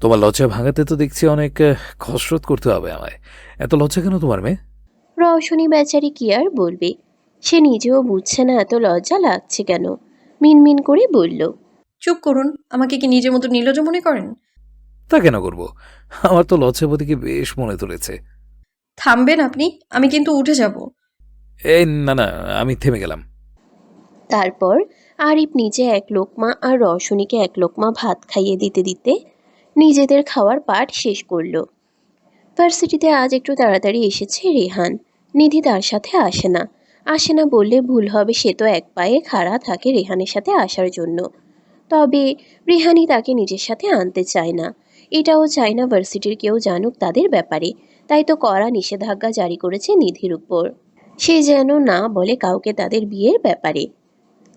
তোমার লজ্জা ভাঙাতে তো দেখছি অনেক কসরত করতে হবে আমায়। এত লজ্জা কেন তোমার মেয়ে? রওশনি বেচারি কি আর বলবে, সে নিজেও বুঝছে না এত লজ্জা লাগছে কেন। মিনমিন করে বলল, চুপ করুন, আমাকে কি নিজের মতো নির্লজ্জ মনে করেন? তা কেন করবো? আমার তো লজ্জাবতীকে বেশ মনে তুলেছে। থামবেন আপনি, আমি কিন্তু উঠে যাব। এই না না, আমি থেমে গেলাম। তারপর আরিফ নিজে এক লোকমা আর রওশনীকে এক লোকমা ভাত খাইয়ে দিতে দিতে নিজেদের খাওয়ার পাট শেষ করলো। ভার্সিটিতে আজ একটু তাড়াতাড়ি এসেছে রেহান। নিধি তার সাথে আসে না বললে ভুল হবে, সে তো এক পায়ে খাড়া থাকে রেহানের সাথে আসার জন্য। তবে রেহানই তাকে নিজের সাথে আনতে চায় না, এটাও চায় না ভার্সিটির কেউ জানুক তাদের ব্যাপারে। তাই তো কড়া নিষেধাজ্ঞা জারি করেছে নিধির উপর, সে যেন না বলে কাউকে তাদের বিয়ের ব্যাপারে।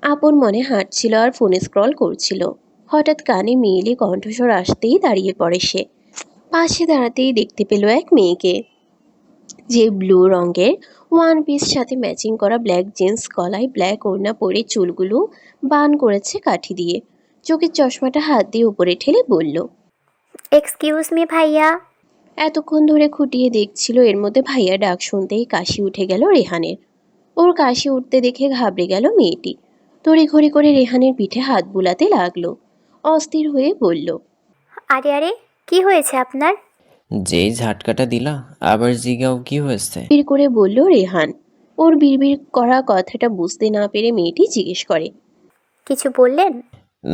আপন মনে হাঁটছিল আর ফোনে স্ক্রল করছিল। হঠাৎ কানে মেয়েলি কণ্ঠস্বর আসতেই দাঁড়িয়ে পড়ে সে। পাশে দাঁড়াতেই দেখতে পেল এক মেয়েকে, যে ব্লু রঙের ওয়ান পিস সাথে ম্যাচিং করা ব্ল্যাক জিন্স, গলায় ব্ল্যাক ওড়না পরে চুলগুলো বান করেছে কাঠি দিয়ে। চোখের চশমাটা হাত দিয়ে উপরে ঠেলে বলল, এক্সকিউজ মি ভাইয়া। এতক্ষণ ধরে খুঁটিয়ে দেখছিল, এর মধ্যে ভাইয়া ডাক শুনতেই কাশি উঠে গেল রেহানের। ওর কাশি উঠতে দেখে ঘাবড়ে গেল মেয়েটি। তড়িঘড়ি করে রেহানের পিঠে হাত বুলাতে লাগলো। অস্থির হয়ে বলল, আরে আরে, কি হয়েছে আপনার? যেই ঝাটকাটা দিলা, আবার জিগাও কি হয়েছে? বিড় করে বলল রেহান। ওর বিড়বিড় করা কথাটা বুঝতে না পেরে মেয়েটি জিজ্ঞেস করে, কিছু বললেন?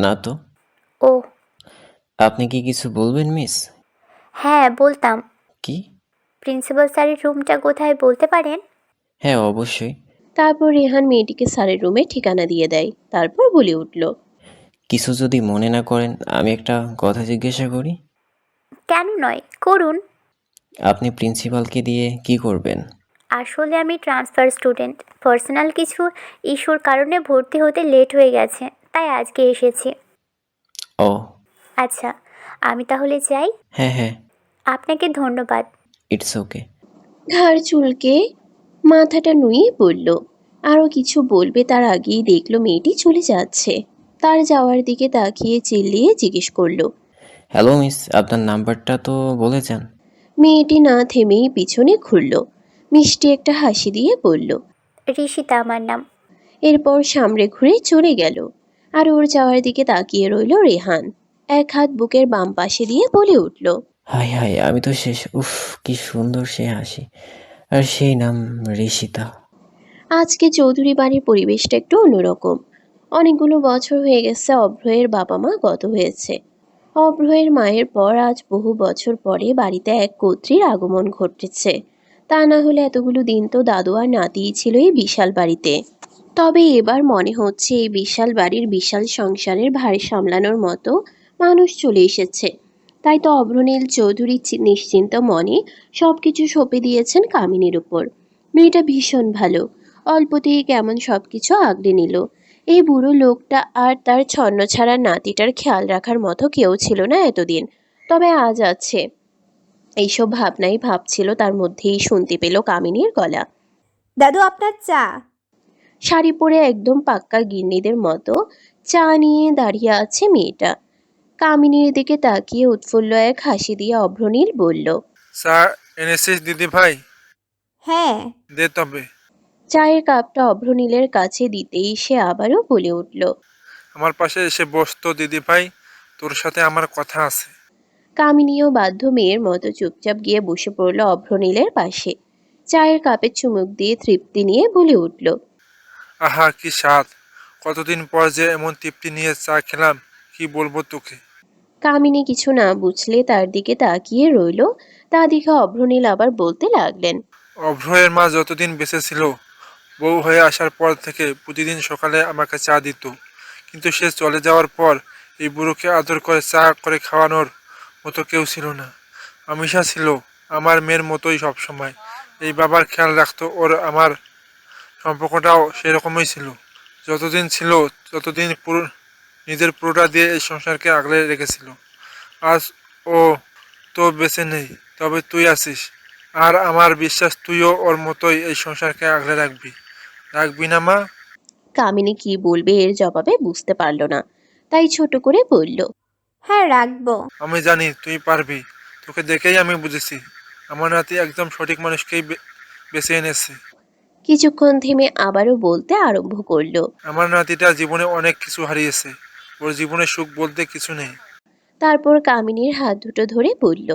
না তো। ও। আপনি কি কিছু বলবেন মিস? হ্যাঁ বলতাম। কি? প্রিন্সিপাল স্যারের রুমটা কোথায় বলতে পারেন? হ্যাঁ অবশ্যই। তারপর রেহান মেয়েটিকে স্যারের রুমে ঠিকানা দিয়ে দেয়। তারপর বলে উঠল, কিছু যদি মনে না করেন আমি একটা কথা জিজ্ঞাসা করি। কেন নয়, করুন। আপনি প্রিন্সিপালকে দিয়ে কি করবেন? আসলে আমি ট্রান্সফার স্টুডেন্ট, পার্সোনাল কিছু ইস্যুর কারণে ভর্তি হতে লেট হয়ে গেছে, তাই আজকে এসেছি। ও। আচ্ছা, আমি তাহলে যাই। হ্যাঁ হ্যাঁ। আপনাকে ধন্যবাদ। It's okay. ঘাড় চুলকে মাথাটা নুয়ে বলল। আরও কিছু বলবে তার আগেই দেখলো মেয়েটি চলে যাচ্ছে। তার যাওয়ার দিকে তাকিয়ে চিল্লিয়ে জিজ্ঞেস করলো। হ্যালো মিস, আপনার নাম্বারটা তো বলে যান। মেয়েটি না থেমেই পিছনে ঘুরল, মিষ্টি একটা হাসি দিয়ে বলল। ঋষিতা আমার নাম। এরপর সামনে ঘুরে চলে গেল। আর ওর যাওয়ার দিকে তাকিয়ে রইল রেহান। এক হাত বুকের বাম পাশে দিয়ে বলে উঠল, হাই হাই, আমি তো শেষ। উফ, কি সুন্দর সে হাসি, আর সেই নাম ঋষিতা। আজকে চৌধুরী বাড়ির পরিবেশটা একটু অন্যরকম। অনেকগুলো বছর হয়ে গেছে অভ্রয়ের বাবা মা গত হয়েছে। অভ্রয়ের মায়ের পর আজ বহু বছর পরে বাড়িতে এক কর্ত্রীর আগমন ঘটেছে। তা না হলে এতগুলো দিন তো দাদু আর নাতিই ছিল এই বিশাল বাড়িতে। তবে এবার মনে হচ্ছে এই বিশাল বাড়ির বিশাল সংসারের ভার সামলানোর মতো মানুষ চলে এসেছে। তাই তো অভ্রনীল চৌধুরী নিশ্চিন্ত মনে সবকিছু সঁপে দিয়েছেন কামিনীর উপর। মেয়েটা ভীষণ ভালো, অল্পতেই কেমন সবকিছু আগলে নিল। এই বুড়ো লোকটা আর তার ছন্নছাড়া নাতিটার খেয়াল রাখার মতো কেউ ছিল না এতদিন, তবে আজ আছে। এইসব ভাবনাই ভাবছিল তার মধ্যেই শুনতে পেল কামিনীর গলা। দাদু আপনার চা। শাড়ি পরে একদম পাক্কা গিন্নিদের মতো চা নিয়ে দাঁড়িয়ে আছে মেয়েটা। কামিনীর দিকে তাকিয়ে উৎফুল্ল এক হাসি দিয়ে অভ্রনীল বলল, চা এনেছিস দিদি ভাই? হ্যাঁ। দে তবে। চায়ের কাপটা অভ্রনীলের কাছে দিতেই সে আবারও বলে উঠল। আমার পাশে এসে বসতো দিদি ভাই, তোর সাথে আমার কথা আছে। কামিনীও বাধ্য মেয়ের মতো চুপচাপ গিয়ে বসে পড়ল অভ্রনীলের পাশে। চায়ের কাপে চুমুক দিয়ে তৃপ্তি নিয়ে বলে উঠল, আহা কি স্বাদ! কতদিন পর যে এমন তৃপ্তি নিয়ে চা খেলাম, কি বলবো তোকে। কামিনী কিছু না বুঝলে তার দিকে তাকিয়ে রইল। তা দেখে অভ্রনীল আবার বলতে লাগলেন, অভ্রয়ের মা যতদিন বেঁচে ছিল, বউ হয়ে আসার পর থেকে প্রতিদিন সকালে আমাকে চা দিত। কিন্তু সে চলে যাওয়ার পর এই বুড়োকে আদর করে চা করে খাওয়ানোর মতো কেউ ছিল না। আমিষা ছিল আমার মেয়ের মতোই সব সময়। এই বাবার খেয়াল রাখতো ওর, আমার সম্পর্কটাও সেরকমই ছিল। যতদিন ছিল ততদিন নিজের পুরোটা দিয়ে এই সংসারকে আগলে রেখেছিল। আজ ও তো বেঁচে নেই, তবে তুই আছিস, আর আমার বিশ্বাস তুইও ওর মতোই এই সংসারকে আগলে রাখবি। রাখবি না মা? কামিনী কি বলবে এর জবাবে বুঝতে পারল না, তাই ছোট করে বলল, হ্যাঁ, রাখবো। আমি জানি তুই পারবি। তোকে দেখেই আমি বুঝেছি আমার নাতি একদম সঠিক মানুষকেই বেছে এনেছে। কিছুক্ষণ থেমে আবারও বলতে আরম্ভ করলো। আমার নাতিটা জীবনে অনেক কিছু হারিয়েছে, ওর জীবনে সুখ বলতে কিছু নেই। তারপর কামিনীর হাত দুটো ধরে বলল,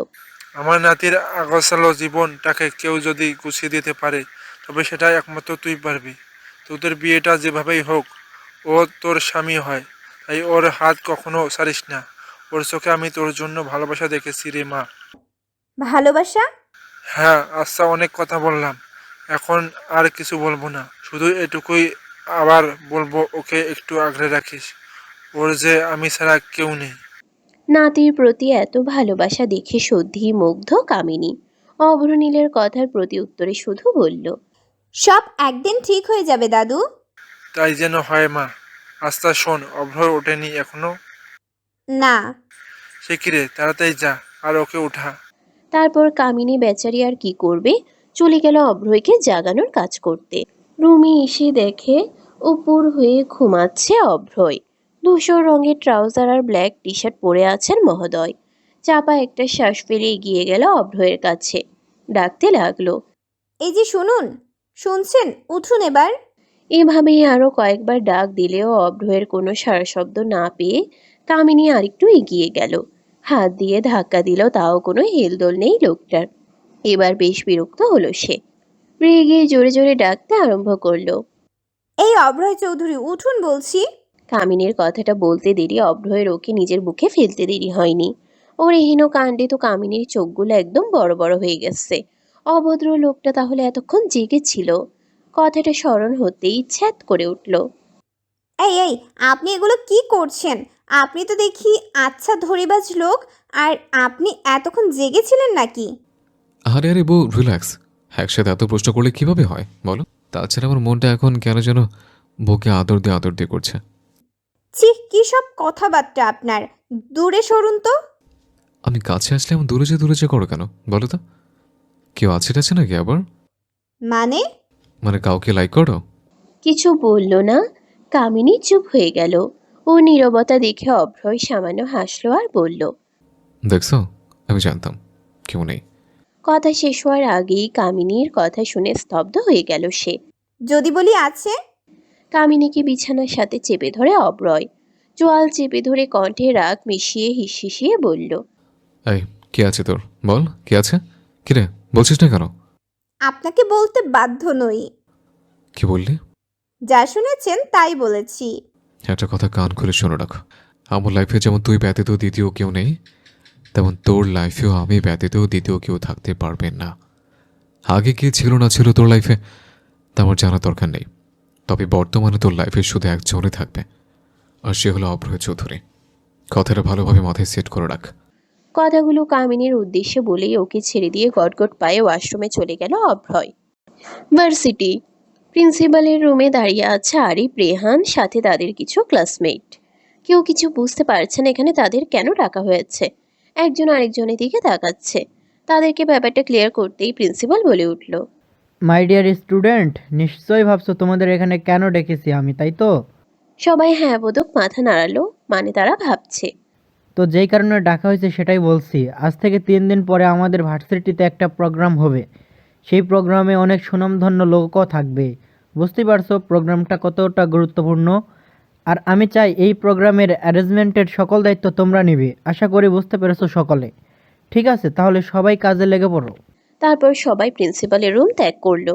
আমার নাতির আগোছালো জীবনটাকে কেউ যদি গুছিয়ে দিতে পারে তবে সেটা একমাত্র তুই পারবি। তোদের বিয়েটা যেভাবেই হোক ও তোর স্বামী হয়, তাই ওর হাত কখনো ছাড়িস না। ওর চোখে আমি তোর জন্য ভালোবাসা দেখেছি রে মা। ভালোবাসা? হ্যাঁ, আচ্ছা, অনেক কথা বললাম, এখন আর কিছু বলবো না। শুধু এটুকুই আবার বলবো, ওকে একটু আগলে রাখিস। ওর যে আমি ছাড়া কেউ নেই। নাতির প্রতি এত ভালোবাসা দেখে সত্যিই মুগ্ধ কামিনী। অভ্রনীলের কথার প্রতি উত্তরে শুধু বলল, সব একদিন ঠিক হয়ে যাবে দাদু। তাই যেন হয় মা। আচ্ছা শোন, অভ্র ওঠেনি এখনো? না। সে কিরে, তাড়াতাড়ি যা আর ওকে উঠা। তারপর কামিনী বেচারি আর কি করবে, চলে গেল অভ্রয়কে জাগানোর কাজ করতে। রুমে এসে দেখে উপর হয়ে ঘুমাচ্ছে অভ্রয়। ধূসর রঙের ট্রাউজার আর ব্ল্যাক টি শার্ট পরে আছেন মহোদয়। চাপা একটা শ্বাস ফেলে এগিয়ে গেল অভ্রয়ের কাছে, ডাকতে লাগলো। এই যে শুনুন, শুনছেন? উঠুন এবার। এভাবেই আরো কয়েকবার ডাক দিলেও অভ্রয়ের কোনো সাড়া শব্দ না পেয়ে কামিনী আরেকটু এগিয়ে গেল। হাত দিয়ে ধাক্কা দিল, তাও কোনো হেলদোল নেই লোকটার। এবার বেশ বিরক্ত হলো সে। রেগে জোরে জোরে ডাকতে আরম্ভ করলো। এই অভয় চৌধুরী, উঠুন বলছি। কামিনীর কথাটা বলতে দেরি অভ্রয়ের ওকে নিজের বুকে ফেলতে দেরি হয়নি। ওর এহেন কাণ্ডে তো কামিনীর চোখগুলো একদম বড় বড় হয়ে গেছে। অভদ্র লোকটা তাহলে এতক্ষণ জেগেছিল। কথাটা স্মরণ হতেই ছ্যাত করে উঠল। এই এই, আপনি এগুলো কি করছেন? আপনি তো দেখি আচ্ছা ধরিবাজ লোক, আর আপনি এতক্ষণ জেগেছিলেন নাকি? আরে আরে বউ, রিল্যাক্স। একসাথে এত প্রশ্ন করলে কিভাবে হয় বলো? তাছাড়া আমার মনটা এখন কেন যেন বউকে আদর দিয়ে করছে। ছি, কি সব কথাবার্তা আপনার! দূরে সরুন তো। আমি কাছে আসলে এমন দূরে যে করো কেন বলো তো? কেউ আছে টাছে নাকি আবার? মানে? মানে কাউকে লাইক করো? কিছু বলল না। কামিনী চুপ হয়ে গেল। ও নীরবতা দেখে অভ্রয় সামান্য হাসলো আর বলল, দেখছো, আমি জানতাম কেউ নেই। কথা শেষ হওয়ার আগেই কামিনীর কথা শুনে স্তব্ধ হয়ে গেল সে। যদি বলি আছে? কামিনীকে বিছানার সাথে চেপে ধরে অভ্রয়। চোয়াল চেপে ধরে কণ্ঠে রাগ মিশিয়ে হিসিয়ে বলল, এই, কে আছে তোর? বল, কে আছে? কিরে, বলছিস না কেন? আপনাকে বলতে বাধ্য নই। কি বললি? যা শুনেছেন তাই বলেছি। একটা কথা কান খুলে শুনে রাখো। আমার লাইফে যেমন তুই ব্যতীত দ্বিতীয় কেউ নেই, তেমন তোর লাইফেও আমি ব্যতীত দ্বিতীয় কেউ থাকতে পারবেন না। আগে কি ছিল না ছিল তোর লাইফে তা আমার জানা দরকার নেই, তবে বর্তমানে তোর লাইফে শুধু একজনই থাকবে, আর সে হলো অভ্রয় চৌধুরী। কথাটা ভালোভাবে মাথায় সেট করে রাখ। কথাগুলো কামিনীর উদ্দেশ্যে বলেই ওকে ছেড়ে দিয়ে গটগট পায়ে ওয়াশরুমে চলে গেল অভ্রয়। ভার্সিটি প্রিন্সিপালের রুমে দাঁড়িয়ে আছে আরিফ, রেহান, সাথে তাদের কিছু ক্লাসমেট। কেউ কিছু বুঝতে পারছে না এখানে তাদের কেন ডাকা হয়েছে। একজন আরেকজনের দিকে তাকাচ্ছে। তাদেরকে ব্যাপারটা ক্লিয়ার করতেই প্রিন্সিপাল বলে উঠল, মাই ডিয়ার স্টুডেন্ট, নিশ্চয়ই ভাবছো তোমাদের এখানে কেন ডেকেছি আমি, তাই তো? সবাই হ্যাঁ বোধক মাথা নাড়ালো, মানে তারা ভাবছে। তো যেই কারণে ডাকা হয়েছে সেটাই বলছি। আজ থেকে 3 দিন পরে আমাদের ভার্সিটিতে একটা প্রোগ্রাম হবে। সেই প্রোগ্রামে অনেক সুনামধন্য লোকও থাকবে। বুঝতেই পারছো প্রোগ্রামটা কতটা গুরুত্বপূর্ণ। আর আমি চাই এই প্রোগ্রামের অ্যারেঞ্জমেন্টের সকল দায়িত্ব তোমরা নিবে। আশা করি বুঝতে পেরেছো সকলে। ঠিক আছে, তাহলে সবাই কাজে লেগে পড়ো। তারপর সবাই প্রিন্সিপালের রুম ত্যাগ করলো।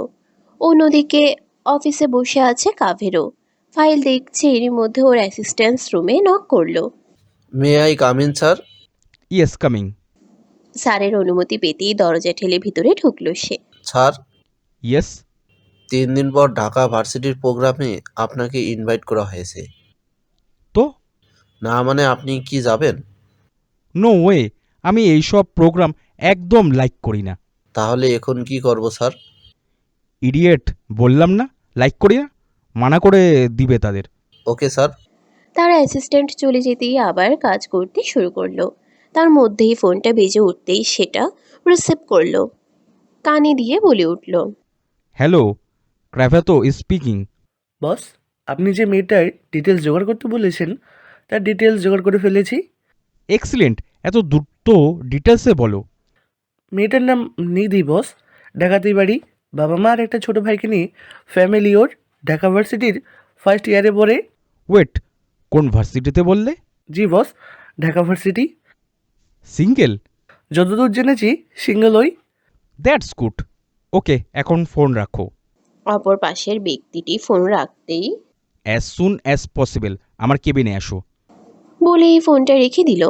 অন্যদিকে অফিসে বসে আছে কাভেরও। ফাইল দেখছে, এরই মধ্যে ওর অ্যাসিস্ট্যান্স রুমে নক করলো। May I come in sir? Yes, coming. স্যারের অনুমতি পেতেই দরজা ঠেলে ভিতরে ঢুকলো সে। Sir, yes. 3 দিন পর ঢাকা ভার্সিটির প্রোগ্রামে আপনাকে ইনভাইট করা হয়েছে। তো? না মানে আপনি কি যাবেন? নো ওয়ে, আমি এইসব প্রোগ্রাম একদম লাইক করি না। তাহলে এখন কি করব স্যার? ইডিয়েট, বললাম না লাইক করি না, মানা করে দিবে তাদের। Okay sir. তার অ্যাসিস্ট্যান্ট চলে যেতেই আবার কাজ করতে শুরু করলো। তার মধ্যেই ফোনটা বেজে উঠতেই সেটা রিসিভ করলো। কানে দিয়ে বলে উঠল, হ্যালো, ক্র্যাভাতো স্পিকিং। বস, আপনি যে মেয়েটার ডিটেলস জোগাড় করতে বলেছেন তার ডিটেলস জোগাড় করে ফেলেছি। এক্সিলেন্ট, এত দ্রুত ডিটেলসে বলো। মেয়েটার নাম নিধি বস, ঢাকাতেই বাড়ি, বাবা মা আর একটা ছোট ভাইকে নিয়ে ফ্যামিলি ওর ঢাকা ভার্সিটির ফার্স্ট ইয়ারে পড়ে। ওয়েট, কোন ভার্সিটিতে বললে? জি বস, ঢাকা ভার্সিটি। সিঙ্গেল? যতদূর জেনেছি সিঙ্গেল ওই। That's good. ওকে, এখন ফোন রাখো। অপর পাশের ব্যক্তিটি ফোন রাখতেই অ্যাজ সুন অ্যাজ পসিবল আমার কেবিনে আসো। বলেই ফোনটা রেখে দিল।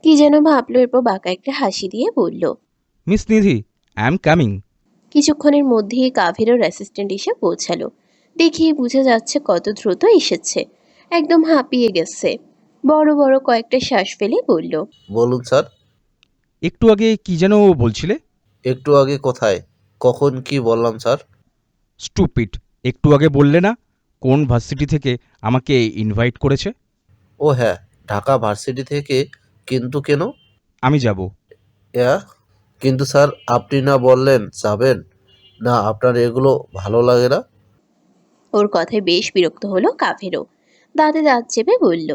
কি যেন ভাবলো, এরপর বাঁকা একটা হাসি দিয়ে বলল। Miss Nidhi, I am coming. কিছুক্ষণের মধ্যেই কাভেরও অ্যাসিস্ট্যান্ট এসে পৌঁছালো। দেখিয়ে বোঝা যাচ্ছে কত দ্রুত এসেছে। একদম হাঁপিয়ে গেছে। বড় বড় কয়েকটা শ্বাস ফেলে বলল। বলুন স্যার। একটু আগে কি যেন বলছিলে? একটু আগে কোথায়, কখন কি বললাম স্যার? স্টুপিড, একটু আগে বললে না কোন ভার্সিটি থেকে আমাকে ইনভাইট করেছে? ও হ্যাঁ, ঢাকা ভার্সিটি থেকে। কিন্তু কেন? আমি যাব। কিন্তু স্যার, আপনি না বললেন যাবেন না? আপনার এগুলো ভালো লাগে না? ওর কথায় বেশ বিরক্ত হলো কাভেরও। দাঁতে দাঁত চেপে বলল।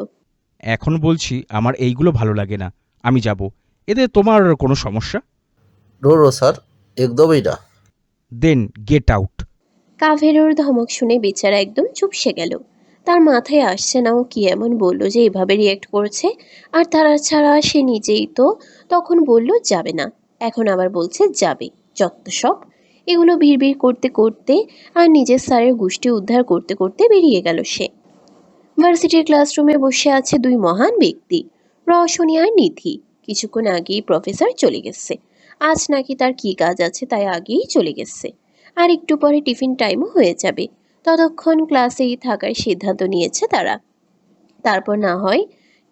এখন বলছি আমার এইগুলো ভালো লাগে না, আমি যাব। এতে তোমার কোনো সমস্যা? নো নো স্যার, একদমই না। দেন গেট আউট। কাভেরোর ধমক শুনে বেচারা একদম চুপসে গেল। তার মাথায় আসছে না ও কি এমন বলল যে এভাবে রিয়েক্ট করছে। আর তারা ছাড়া সে নিজেই তো তখন বলল যাবে না, এখন আবার বলছে যাবে। যত সব। এগুলো ভিড় করতে করতে আর নিজের স্যারের গোষ্ঠী উদ্ধার করতে করতে বেরিয়ে গেল সে। ভার্সিটির ক্লাসরুমে বসে আছে দুই মহান ব্যক্তি, রওশনী আর নিধি। কিছুক্ষণ আগেই প্রফেসর চলে গেছে। আজ নাকি তার কি কাজ আছে তাই আগেই চলে গেছে। আর একটু পরে টিফিন টাইমও হয়ে যাবে। ততক্ষণ ক্লাসেই থাকার সিদ্ধান্ত নিয়েছে তারা। তারপর না হয়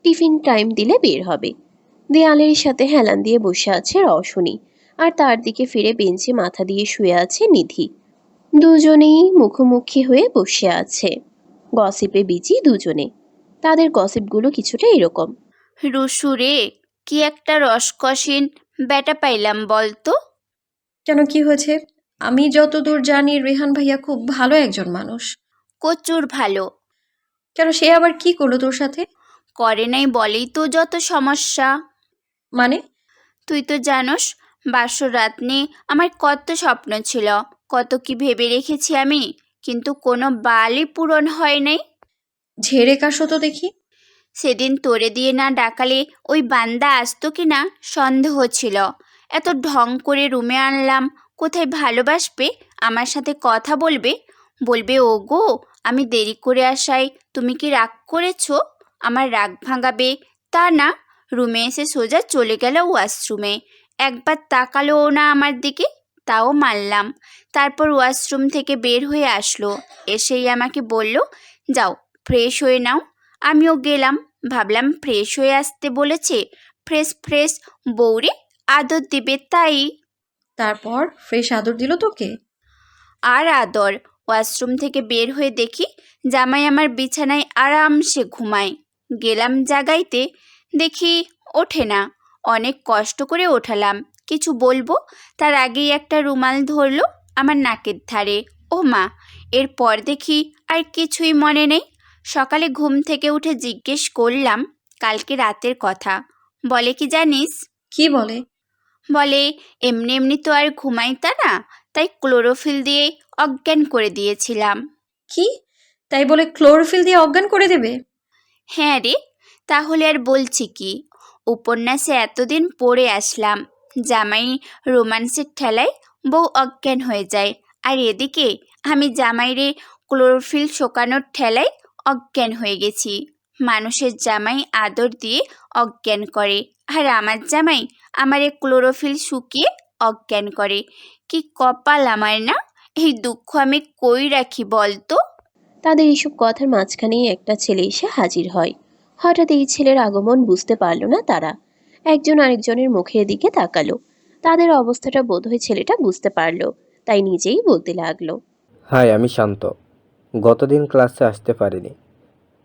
টিফিন টাইম দিলে বের হবে। দেয়ালের সাথে হেলান দিয়ে বসে আছে রওশনী, আর তার দিকে ফিরে বেঞ্চে মাথা দিয়ে শুয়ে আছে নিধি। দুজনেই মুখোমুখি হয়ে বসে আছে। গসিপে বিজি দুজনে। তাদের গসিপগুলো কিছুটা এরকম। রুসু রে, কি একটা রসকসিন ব্যাটা পাইলাম বলতো। কেন, কি হয়েছে? আমি যতদূর জানি রেহান ভাইয়া খুব ভালো একজন মানুষ। কচুর ভালো। কেন, সে আবার কি করলো তোর সাথে? করে নাই বলেই তো যত সমস্যা। মানে? তুই তো জানোস বাসর রাত নিয়ে আমার কত স্বপ্ন ছিল, কত কি ভেবে রেখেছি আমি, কিন্তু কোনো বালই পূরণ হয় নাই। ঝেড়ে কাশো তো দেখি। সেদিন তোরে দিয়ে না ডাকালে ওই বান্দা আসতো কি না সন্দেহ ছিল। এত ঢং করে রুমে আনলাম, কোথায় ভালোবাসবে, আমার সাথে কথা বলবে, বলবে ও গো আমি দেরি করে আসায় তুমি কি রাগ করেছো, আমার রাগ ভাঙাবে। তা না, রুমে এসে সোজা চলে গেল ওয়াশরুমে। একবার তাকালোও না আমার দিকে, তাও মানলাম। তারপর ওয়াশরুম থেকে বের হয়ে আসলো, এসেই আমাকে বলল যাও ফ্রেশ হয়ে নাও। আমিও গেলাম, ভাবলাম ফ্রেশ হয়ে আসতে বলেছে, ফ্রেশ ফ্রেশ বউরে আদর দিবে তাই। তারপর ফ্রেশ আদর দিল তোকে? আর আদর, ওয়াশরুম থেকে বের হয়ে দেখি জামাই আমার বিছানায় আরামসে ঘুমায়। গেলাম জাগাইতে, দেখি ওঠে না। অনেক কষ্ট করে ওঠালাম, কিছু বলবো তার আগেই একটা রুমাল ধরলো আমার নাকের ধারে। ও মা! এরপর দেখি আর কিছুই মনে নেই। সকালে ঘুম থেকে উঠে জিজ্ঞেস করলাম কালকে রাতের কথা। বলে কি জানিস? কি বলে? বলে এমনি এমনি তো আর ঘুমাইতা না, তাই ক্লোরোফিল দিয়ে অজ্ঞান করে দিয়েছিলাম। কি? তাই বলে ক্লোরোফিল দিয়ে অজ্ঞান করে দেবে? হ্যাঁ রে, তাহলে আর বলছি কি। উপন্যাসে এতদিন পড়ে আসলাম জামাই রোমান্সের ঠেলায় বউ অজ্ঞান হয়ে যায়, আর এদিকে আমি জামাইরে ক্লোরোফিল শোকানোর ঠেলায় অজ্ঞান হয়ে গেছি। মানুষের জামাই আদর দিয়ে অজ্ঞান করে, আর আমার জামাই আমারে ক্লোরোফিল শুকিয়ে অজ্ঞান করে। কি কপাল আমার না! এই দুঃখ আমি কই রাখি বলতো। তাদের এইসব কথার মাঝখানেই একটা ছেলে এসে হাজির হয়। হঠাৎ এই ছেলের আগমন বুঝতে পারল না তারা। একজন আরেকজনের মুখের দিকে তাকালো। তাদের অবস্থাটা বোধহয় ছেলেটা বুঝতে পারলো, তাই নিজেই বলতে লাগলো। হাই, আমি শান্ত। গতদিন ক্লাসে আসতে পারিনি,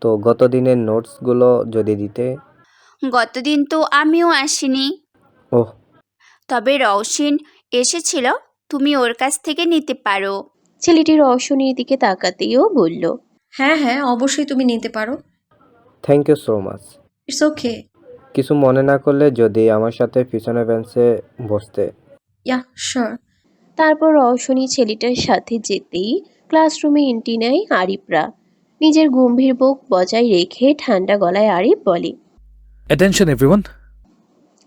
তো গতদিনের নোটসগুলো যদি দিতে। গতদিন তো আমিও আসিনি। ওহ, তবে রওশিন এসেছিল, তুমি ওর কাছ থেকে নিতে পারো। ছেলেটি রওশনীর দিকে তাকাতেও বলল, হ্যাঁ হ্যাঁ, অবশ্যই তুমি নিতে পারো। Thank you so much. It's okay. কিছু মনে না করলে যদি আমার সাথে পিছনে বেঞ্চে বসতে। Yeah sure. তারপর রওশনী ছেলেটার সাথে যেতেই ক্লাসরুমে এন্ট্রি নেয় আরিফরা। নিজের গম্ভীর বুক বজায় রেখে ঠান্ডা গলায় আরিফ বলে। Attention everyone.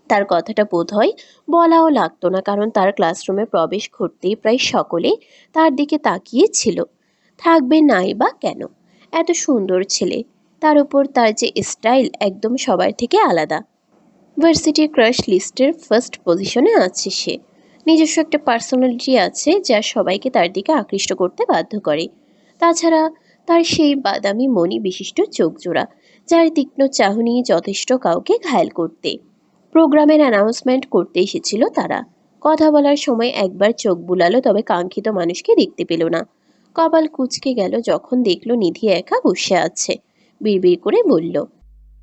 তার কথাটা বোধহয় বলাও লাগতো না, কারণ তার ক্লাসরুমে প্রবেশ করতেই প্রায় সকলে তার দিকে তাকিয়ে ছিল। থাকবে নাই বা কেন, এত সুন্দর ছেলে, তার উপর তার যে স্টাইল একদম সবার থেকে আলাদা। ভার্সিটির ক্রাশ লিস্টের ফার্স্ট পজিশনে আছে সে। নিজস্ব একটা পার্সোনালিটি আছে যা সবাইকে তার দিকে আকৃষ্ট করতে বাধ্য করে। তাছাড়া তার সেই বাদামি মণি বিশিষ্ট চোখজোড়া, যার তীক্ষ্ণ চাহনি যথেষ্ট কাউকে ঘায়েল করতে। প্রোগ্রামের অ্যানাউন্সমেন্ট করতে এসেছিল তারা। কথা বলার সময় একবার চোখ বুলালো, তবে কাঙ্ক্ষিত মানুষকে দেখতে পেল না। কপাল কুঁচকে গেল যখন দেখল নিধি একা বসে আছে। বিড়বিড় করে বলল,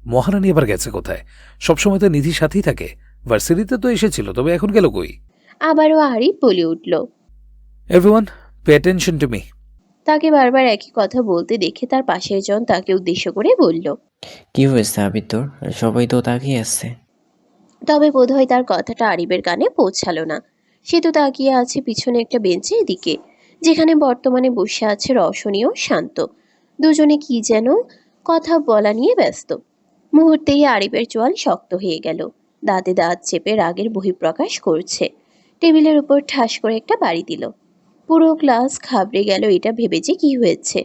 মহারানী এবার গেছে কোথায়? সবসময় তো নিধির সাথেই থাকে। ভার্সিটিতে তো এসেছিল, তবে এখন গেল কই? আবারও আরিফ বলে উঠল। Everyone pay attention to me. তাকে বারবার একই কথা বলতে দেখে তার পাশের জন তাকে উদ্দেশ্য করে বলল। কি হয়েছে আবির তোর? সবাই তো তাকিয়ে আসছে। তবে বোধহয় তার কথাটা আরিফের কানে পৌঁছালো না। সে তো তাকিয়ে আছে পিছনে একটা বেঞ্চের দিকে, যেখানে বর্তমানে বসে আছে রওশনী ও শান্ত। দুজনে কি যেন কথা বলা নিয়ে ব্যস্ত। মুহূর্তেই আরিফের চোয়াল শক্ত হয়ে গেল। দাঁতে দাঁত চেপে রাগের বহিঃপ্রকাশ করছে। টেবিলের উপর ঠাস করে একটা বাড়ি দিল। পুরো ক্লাস ঘাবড়ে গেল এটা ভেবে যে কি হয়েছে।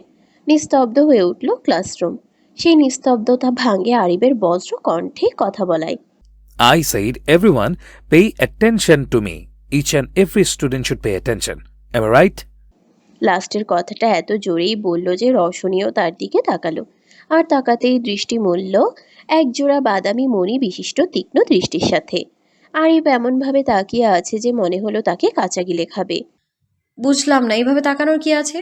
নিস্তব্ধ হয়ে উঠল ক্লাসরুম। সেই নিস্তব্ধতা ভাঙে আরিফের বজ্র কণ্ঠে কথা বলায়। I said everyone pay attention to me. Each and every student should pay attention. Am I right? লাস্টের কথাটা এত জোরেই বলল যে রওশনীও তার দিকে তাকালো। আর তাকাতেই দৃষ্টি মূল্য একজোড়া বাদামি মণি বিশিষ্ট তীক্ষ্ণ দৃষ্টির সাথে। আরিফ এমনভাবে তাকিয়ে আছে যে মনে হলো তাকে কাঁচা গিলে খাবে। বুঝলাম না, এইভাবে তাকানোর কি আছে?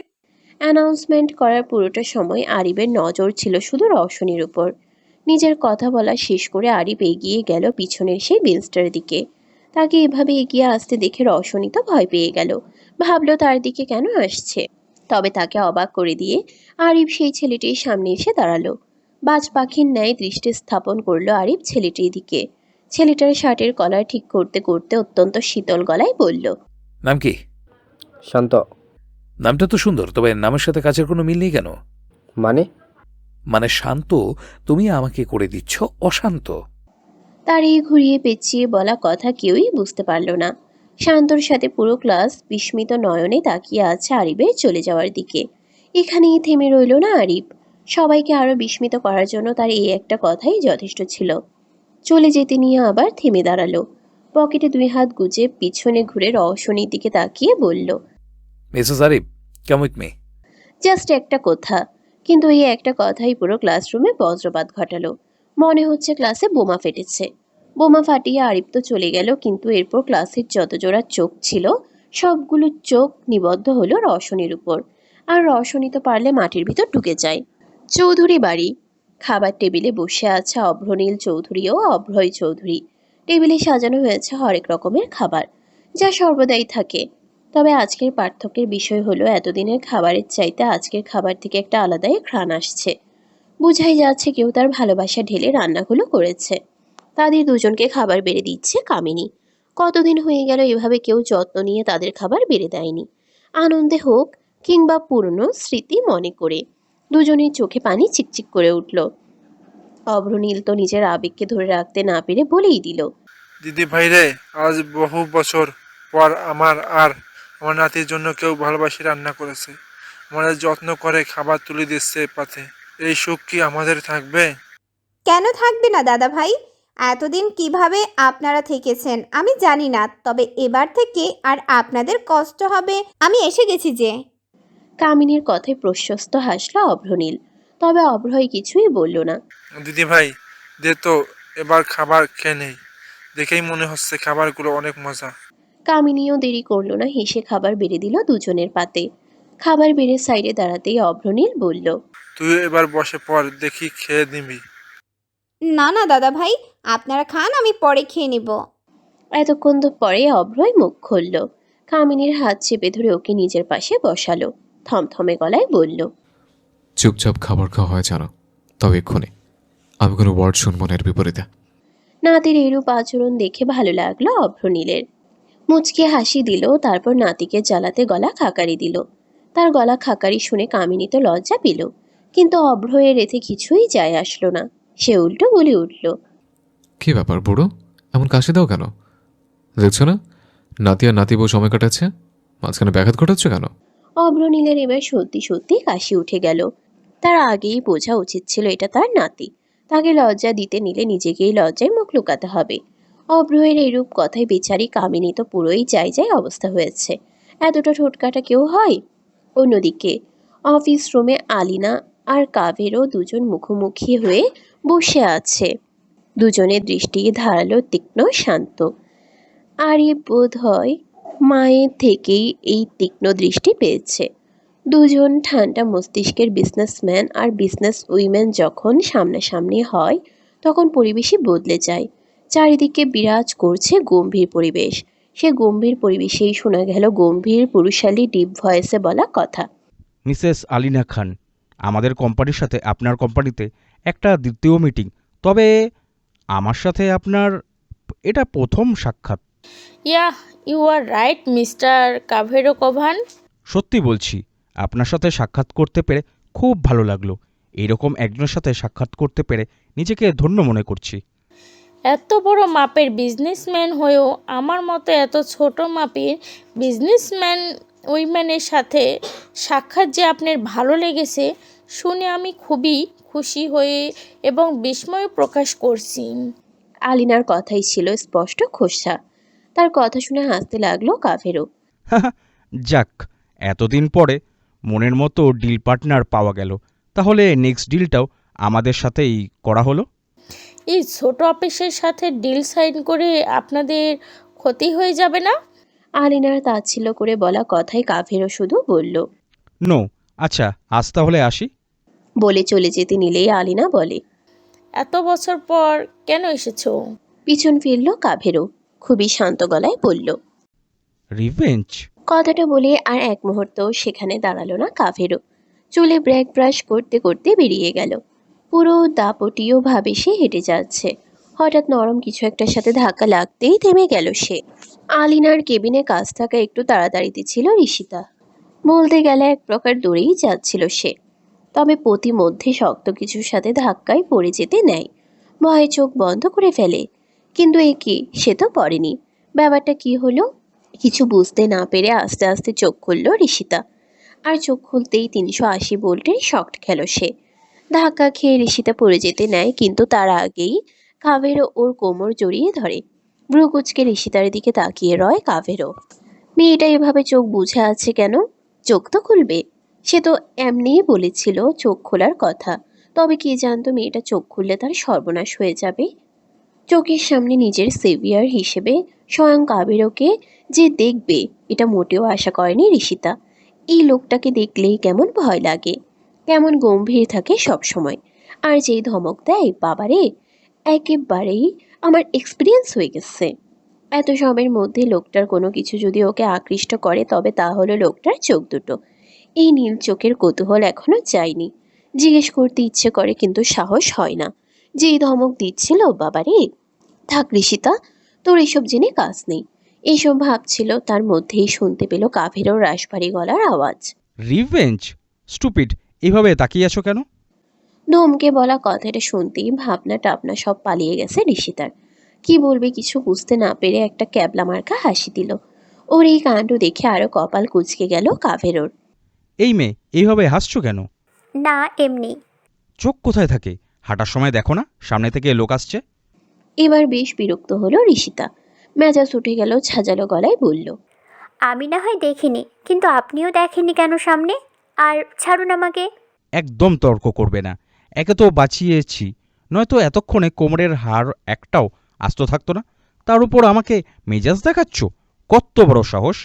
অ্যানাউন্সমেন্ট করার পুরোটা সময় আরিফের নজর ছিল শুধু রওশনীর উপর। নিজের কথা বলা শেষ করে আরিফ এগিয়ে গেল পিছনের সেই বেঞ্চটার দিকে। তাকে এভাবে এগিয়ে আসতে দেখে রওশনী তো ভয় পেয়ে গেল। ভাবলো তার দিকে কেন আসছে। তবে তাকে অবাক করে দিয়ে আরিফ সেই ছেলেটির সামনে এসে দাঁড়ালো। বাজ পাখির ন্যায় দৃষ্টি স্থাপন করলো আরিফ ছেলেটির দিকে। ছেলেটার শার্টের কলার ঠিক করতে করতে অত্যন্ত শীতল গলায় বলল, নাম কি? শান্ত। নামটা তো সুন্দর, তবে নামের সাথে কাছের কোনো মিল নেই কেন? মানে শান্ত তুমি আমাকে করে দিচ্ছ অশান্ত। তার এই ঘুরিয়ে পেঁচিয়ে বলা কথা কেউই বুঝতে পারল না। শান্তর সাথে পুরো ক্লাস বিস্মিত নয়নে তাকিয়ে আছে আরিফের চলে যাওয়ার দিকে। এখানেই থেমে রইল না আরিফ। সবাইকে আরো বিস্মিত করার জন্য তার এই একটা কথাই যথেষ্ট ছিল। চলে যেতে নিয়ে আবার থেমে দাঁড়ালো। পকেটে 2 হাত গুজে পিছনে ঘুরে রওশনীর দিকে তাকিয়ে বলল, Mrs Arif, come with me. Just একটা কথা। কিন্তু এই একটা কথাই পুরো ক্লাসরুমে বজ্রপাত ঘটালো। মনে হচ্ছে ক্লাসে বোমা ফেটেছে। বোমা ফাটিয়ে আরিফ তো চলে গেল, কিন্তু এরপর ক্লাসের যত জোড়া চোখ ছিল সবগুলো চোখ নিবদ্ধ হলো রওশনীর উপর। আর রওশনী তো পারলে মাটির ভিতর ঢুকে যায়। চৌধুরী বাড়ি। খাবার টেবিলে বসে আছে অভ্রনীল চৌধুরী ও অভ্রয় চৌধুরী। টেবিলে সাজানো হয়েছে হরেক রকমের খাবার, যা সর্বদাই থাকে। তবে আজকের পার্থক্যের বিষয় হলো এতদিনের খাবারের চাইতে আজকের খাবার থেকে একটা আলাদাই ঘ্রাণ আসছে। বুঝাই যাচ্ছে কেউ তার ভালোবাসা ঢেলে রান্নাগুলো করেছে। তাদের দুজনকে খাবার বেড়ে দিচ্ছে কামিনী। কতদিন হয়ে গেল এভাবে কেউ যত্ন নিয়ে তাদের খাবার বেড়ে দেয়নি। আনন্দে হোক কিংবা পুরনো স্মৃতি মনে করে দুজনের চোখে পানি চিকচিক করে উঠল। অভ্রনীল তো নিজের আবেগকে ধরে রাখতে না পেরে বলেই দিল, দিদি ভাই রে, আজ বহু বছর পর আমার নাতির জন্য কেউ ভালোবাসি রান্না করেছে, আমাদের যত্ন করে খাবার তুলে দিচ্ছে পাতে। এই সুখ কি আমাদের থাকবে? কেন থাকবে না দাদা ভাই? এতদিন কিভাবে আপনারা থেকেছেন আমি জানি না, তবে এবার থেকে আর আপনাদের কষ্ট হবে। আমি এসে গেছি যে। কামিনীর কথায় প্রশস্ত হাসল অভ্রনীল। তবে অভ্রয় কিছুই বলল না। দিদি ভাই দে তো, এবার খাবার খেয়ে নেই। দেখেই মনে হচ্ছে খাবারগুলো অনেক মজা। কামিনীও দেরি করলো না, হেসে খাবার বেড়ে দিল দুজনের পাতে। খাবার বেড়ে সাইডে দাঁড়াতেই অভ্রনীল বলল, তুই এবার বসে পড়, দেখি খেয়ে নিবি। না না দাদা ভাই, আপনারা খান, আমি পরে খেয়ে নেব। এতক্ষণ তো পরে অভ্রয় মুখ খুলল। কামিনীর হাত চেপে ধরে ওকে নিজের পাশে বসালো। থমথমে গলায় বলল, চুপচাপ খাবার খাওয়া হয় জানো, তবে এক্ষুনি আমি কোনো ওয়ার্ড শুনবো না এর বিপরীতে। নাতির এরূপ আচরণ দেখে ভালো লাগলো অভ্রনীলের। মুচকি হাসি দিল, তারপর নাতিকে জ্বালাতে গলা খাকারি দিল। তার গলা খাকারি শুনে কামিনী তো লজ্জা পেল, কিন্তু অভ্র এর এতে কিছুই যায় আসলো না। সে উল্টো বলে উঠল, কি ব্যাপার বুড়ো, এমন কাশি দাও কেন? দেখছো না নাতি আর নাতি বউ সময় কাটাচ্ছে, মাঝখানে ব্যাঘাত ঘটাচ্ছ কেন? অভ্রনীলের এবার সত্যি সত্যি কাশি উঠে গেল। তার আগেই বোঝা উচিত ছিল এটা তার নাতি। তাকে লজ্জা দিতে নিলে নিজেকেই লজ্জায় মুখ লুকাতে হবে। অভ্রের এরূপ কথায় বেচারি কামিনী তো পুরোই যাই অবস্থা হয়েছে। এতটা ঠোটকাটা কেউ হয়? অন্যদিকে অফিস রুমে আলিনা আর কাভেরও দুজন মুখোমুখি হয়ে বসে আছে। দুজনের দৃষ্টি ধারালো, তীক্ষ্ণ, শান্ত। আর এ বোধ হয় মায়ের থেকেই এই তীক্ষ্ণ দৃষ্টি পেয়েছে। দুজন ঠান্ডা মস্তিষ্কের বিজনেসম্যান আর বিজনেস উইমেন যখন সামনাসামনি হয় তখন পরিবেশই বদলে যায়। চারিদিকে বিরাজ করছে গম্ভীর পরিবেশ। সে গম্ভীর পরিবেশেই শোনা গেল গম্ভীর পুরুষালী ডিপ ভয়েসে বলা কথা। মিসেস আলিনা খান, আমাদের কোম্পানির সাথে আপনার কোম্পানিতে একটা দ্বিতীয় মিটিং, তবে আমার সাথে আপনার এটা প্রথম সাক্ষাৎ। Yeah, you are right mister কাভেরো কোভান। সত্যি বলছি, আপনার সাথে সাক্ষাৎ করতে পেরে খুব ভালো লাগলো। এইরকম একজনের সাথে সাক্ষাৎ করতে পেরে নিজেকে ধন্য মনে করছি। এত বড় মাপের বিজনেসম্যান হয়েও আমার মতো এত ছোট মাপের বিজনেসম্যান উইম্যানের সাথে সাক্ষাৎ যে আপনার ভালো লেগেছে শুনে আমি খুবই খুশি হয়ে এবং বিস্ময় প্রকাশ করছি। আলিনার কথাই ছিল স্পষ্ট খোসা। তার কথা শুনে হাসতে লাগলো কাভেরও। যাক, এতদিন পরে মনের মতো ডিল পার্টনার পাওয়া গেল। তাহলে নেক্সট ডিলটাও আমাদের সাথেই করা হলো। এই ছোট অফিসের সাথে ডিল সাইন করে আপনাদের ক্ষতি হয়ে যাবে না? আলিনার তাচ্ছিল্য করে বলা কথায় কাভেরও শুধু বলল, নো। আচ্ছা, আজ তাহলে আসি। বলে চলে যেতে নিলেই আলিনা বলে, এত বছর পর কেন এসেছো? পিছন ফিরল কাভেরও, খুবই শান্ত গলায় বলল, রিভেঞ্জ। কথাটা বলে আর এক মুহূর্ত সেখানে দাঁড়ালো না কাভেরও। চুলে ব্রেক ব্রাশ করতে করতে বেরিয়ে গেল। পুরো দাপটীয় ভাবে সে হেঁটে যাচ্ছে। হঠাৎ নরম কিছু একটার সাথে ধাক্কা লাগতেই থেমে গেল সে। আলিনার কেবিনে কাজ থাকা একটু তাড়াতাড়িতে ছিল ঋষিতা। বলতে গেলে এক প্রকার দৌড়েই যাচ্ছিল সে, তবে প্রতিমধ্যে শক্ত কিছুর সাথে ধাক্কায় পড়ে যেতে নেয়। ভয়ে চোখ বন্ধ করে ফেলে। কিন্তু এ কি, সে তো পড়েনি। ব্যাপারটা কি হলো কিছু বুঝতে না পেরে আস্তে আস্তে চোখ খুলল ঋষিতা। আর চোখ খুলতেই 380 ভোল্টের শক খেল সে। ধাক্কা খেয়ে ঋষিতা পড়ে যেতে নেয়, কিন্তু তার আগেই কাভেরও ওর কোমর জড়িয়ে ধরে। ভ্রু কুচকে ঋষিতার দিকে তাকিয়ে রয় কাভেরও। মেয়েটা এভাবে চোখ বুঝে আছে কেন? চোখ তো খুলবে। সে তো এমনিই বলেছিল চোখ খোলার কথা, তবে কে জানতো মেয়েটা চোখ খুললে তার সর্বনাশ হয়ে যাবে। চোখের সামনে নিজের সেভিয়ার হিসেবে স্বয়ং কাভেরকে যে দেখবে এটা মোটেও আশা করেনি ঋষিতা। এই লোকটাকে দেখলেই কেমন ভয় লাগে, কেমন গম্ভীর থাকে সব সময়। আর যেই ধমক দেয়, বাবারে, একেবারেই আমার এক্সপিরিয়েন্স হয়ে গেছে। এত সময়ের মধ্যে লোকটার কোনো কিছু যদি ওকে আকৃষ্ট করে তবে তা হলো লোকটার চোখ দুটো। এই নীল চোখের কৌতূহল এখনো যায়নি। জিজ্ঞেস করতে ইচ্ছে করে কিন্তু সাহস হয় না। যেই ধমক দিচ্ছিল, বাবারে। থাক ঋষিতা, তোর এসব জেনে কাজ নেই। এইসব ভাবছিল, তার মধ্যেই শুনতে পেল কাভেরও রাশভারী গলার আওয়াজ। রিভেঞ্জ? স্টুপিড, এইভাবে তাকিয়ে আছো কেন? ধমকে বলা কথাটা শুনতেই ভাবনা টাবনা সব পালিয়ে গেছে ঋষিতার। কি বলবে কিছু বুঝতে না পেরে একটা ক্যাবলা মার্কা হাসি দিল। ওর এই কাণ্ড দেখে আরো কপাল কুঁচকে গেল কাভেরোর। এই মেয়ে, এইভাবে হাসছো কেন? না, এমনি। চোখ কোথায় থাকে? হাঁটার সময় দেখো না সামনে থেকে লোক আসছে? এবার বেশ বিরক্ত হলো ঋষিতা। মেজাজ উঠে গেল, ঝাঁঝালো গলায় বলল, আমি না হয় দেখিনি, কিন্তু আপনিও দেখেননি কেন সামনে? আর ছাড়ুন আমাকে। একদম তর্ক করবে না। একে তো বাঁচিয়েছি, নয়তো এতক্ষণে কোমরের হাড় একটাও আস্ত থাকতো না। তার উপর আমাকে মেজাজ দেখাচ্ছ? কত বড় সাহস!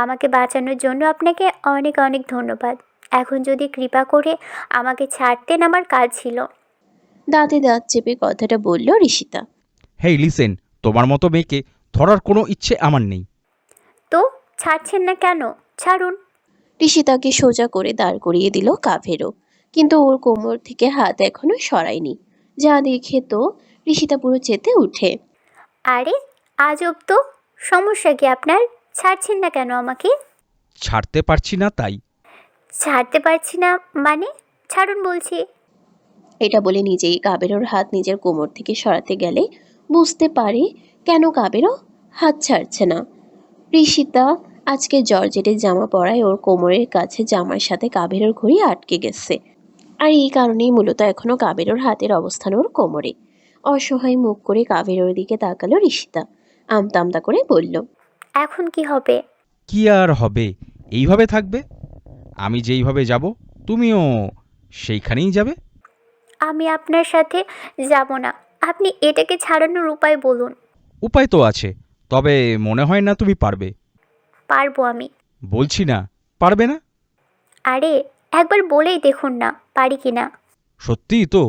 আমাকে বাঁচানোর জন্য আপনাকে অনেক অনেক ধন্যবাদ। এখন যদি কৃপা করে আমাকে ছাড়তেন, আমার কাজ ছিল। দাঁতে দাঁত চেপে কথাটা বলল ঋষিতা। হেই লিসেন, তোমার মতো মেয়েকে ধরার কোনো ইচ্ছে আমার নেই। তো ছাড়ছেন না কেন? ছাড়ুন। ঋষিতাকে সোজা করে দাঁড় করিয়ে দিল কাভেরও, কিন্তু ওর কোমর থেকে হাত এখনো সরায়নি। যা দেখে তো ঋষিতা পুরো চেতে উঠে। আরে আজব তো, সমস্যা কি আপনার? ছাড়ছেন না কেন আমাকে? ছাড়তে পারছি না তাই। ছাড়তে পারছি না মানে? ছাড়ুন বলছি। এটা বলে নিজেই কাবেরোর হাত নিজের কোমর থেকে সরাতে গেলে বুঝতে পারে কেন কাবেরও হাত ছাড়ছে না। ঋষিতা আজকে জর্জেটের জামা পরায় ওর কোমরের কাছে জামার সাথে কাবেরোর ঘড়ি আটকে গেছে, আর এই কারণেই মূলত এখনো কাবেরোর হাতের অবস্থান ওর কোমরে। অসহায় মুখ করে কাবেরোর দিকে তাকালো ঋষিতা, আমতা আমতা করে বলল, এখন কি হবে? কি আর হবে, এইভাবে থাকবে। আমি যেইভাবে যাব তুমিও সেইখানেই যাবে। আমি আপনার সাথে যাব না। আপনি এটাকে ছাড়ানোর উপায় বলুন। উপায় তো আছে, তবে মনে হয় না তুমি পারবে। পারবো আমি। বলছি না পারবে না। আরে একবার বলেই দেখুন না পারি কি না। সত্যিই তো?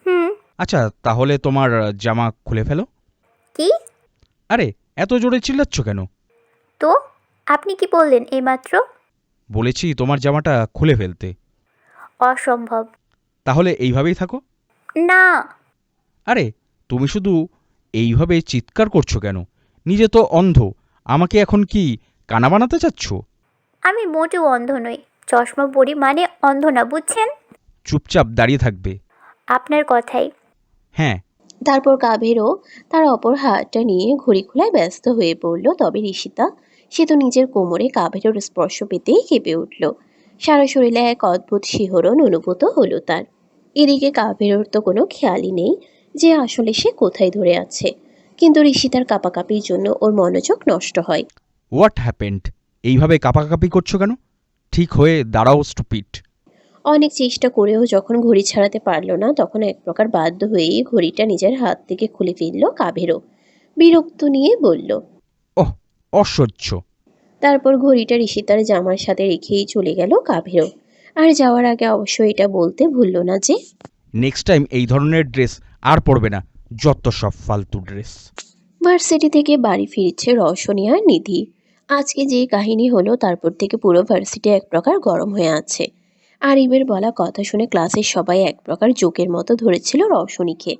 হুম। আচ্ছা তাহলে তোমার জামা খুলে ফেলো। কি? আরে এত জোরে চিল্লাচ্ছ কেন? তো আপনি কি বললেন এইমাত্র? বলেছি তোমার জামাটা খুলে ফেলতে। অসম্ভব। তাহলে এইভাবেই থাকো। না। আরে তুমি শুধু এইভাবে চিৎকার করছো কেন? নিজে তো অন্ধ, আমাকে এখন কি কানা বানাতে চাচ্ছ? আমি মোটেও অন্ধ নই। চশমা পরি মানে অন্ধ না, বুঝছেন? চুপচাপ দাঁড়িয়ে থাকবে। আপনার কথাই। হ্যাঁ। তারপর কাবেরও তার অপর হাতটা নিয়ে ঘড়ি খোলায় ব্যস্ত হয়ে পড়ল। তবে ঋষিতা, সে তো নিজের কোমরে কাবেরোর স্পর্শ পেতেই কেঁপে উঠল। সারা শরীরে এক অদ্ভুত শিহরণ অনুভূত হলো তার। এদিকে কাবেরোর তো কোনো খেয়ালই নেই যে আসলে সে কোথায় ধরে আছে, কিন্তু ঋষিতার কাঁপাকাঁপির জন্য ওর মনোযোগ নষ্ট হয়। What happened? এইভাবে কাঁপাকাঁপি করছো কেন? ঠিক হয়ে দাঁড়াও স্টুপিড। অনেক চেষ্টা করেও যখন ঘড়ি ছাড়াতে পারল না, তখন এক প্রকার বাধ্য হয়েই ঘড়িটা নিজের হাত থেকে খুলে ফেলল কাবেরও। বিরক্ত নিয়ে বলল, ওহ অসহ্য। তারপর ঘড়িটা ঋষিতার জামার সাথে রেখেই চলে গেল কাবেরও। আর যাওয়ার আগে অবশ্য এটা বলতে ভুলল না যে নেক্সট টাইম এই ধরনের ড্রেস আর পরবে না, যত সব ফালতু ড্রেস। ভার্সিটি থেকে বাড়ি ফিরছে রওশনি আর নিধি। আজকে যে কাহিনী হলো তারপর থেকে পুরো ভার্সিটি এক প্রকার গরম হয়ে আছে। আরিবের বলা কথা শুনে ক্লাসের সবাই এক প্রকার জোকের মতো ধরেছিল রওশনিকে।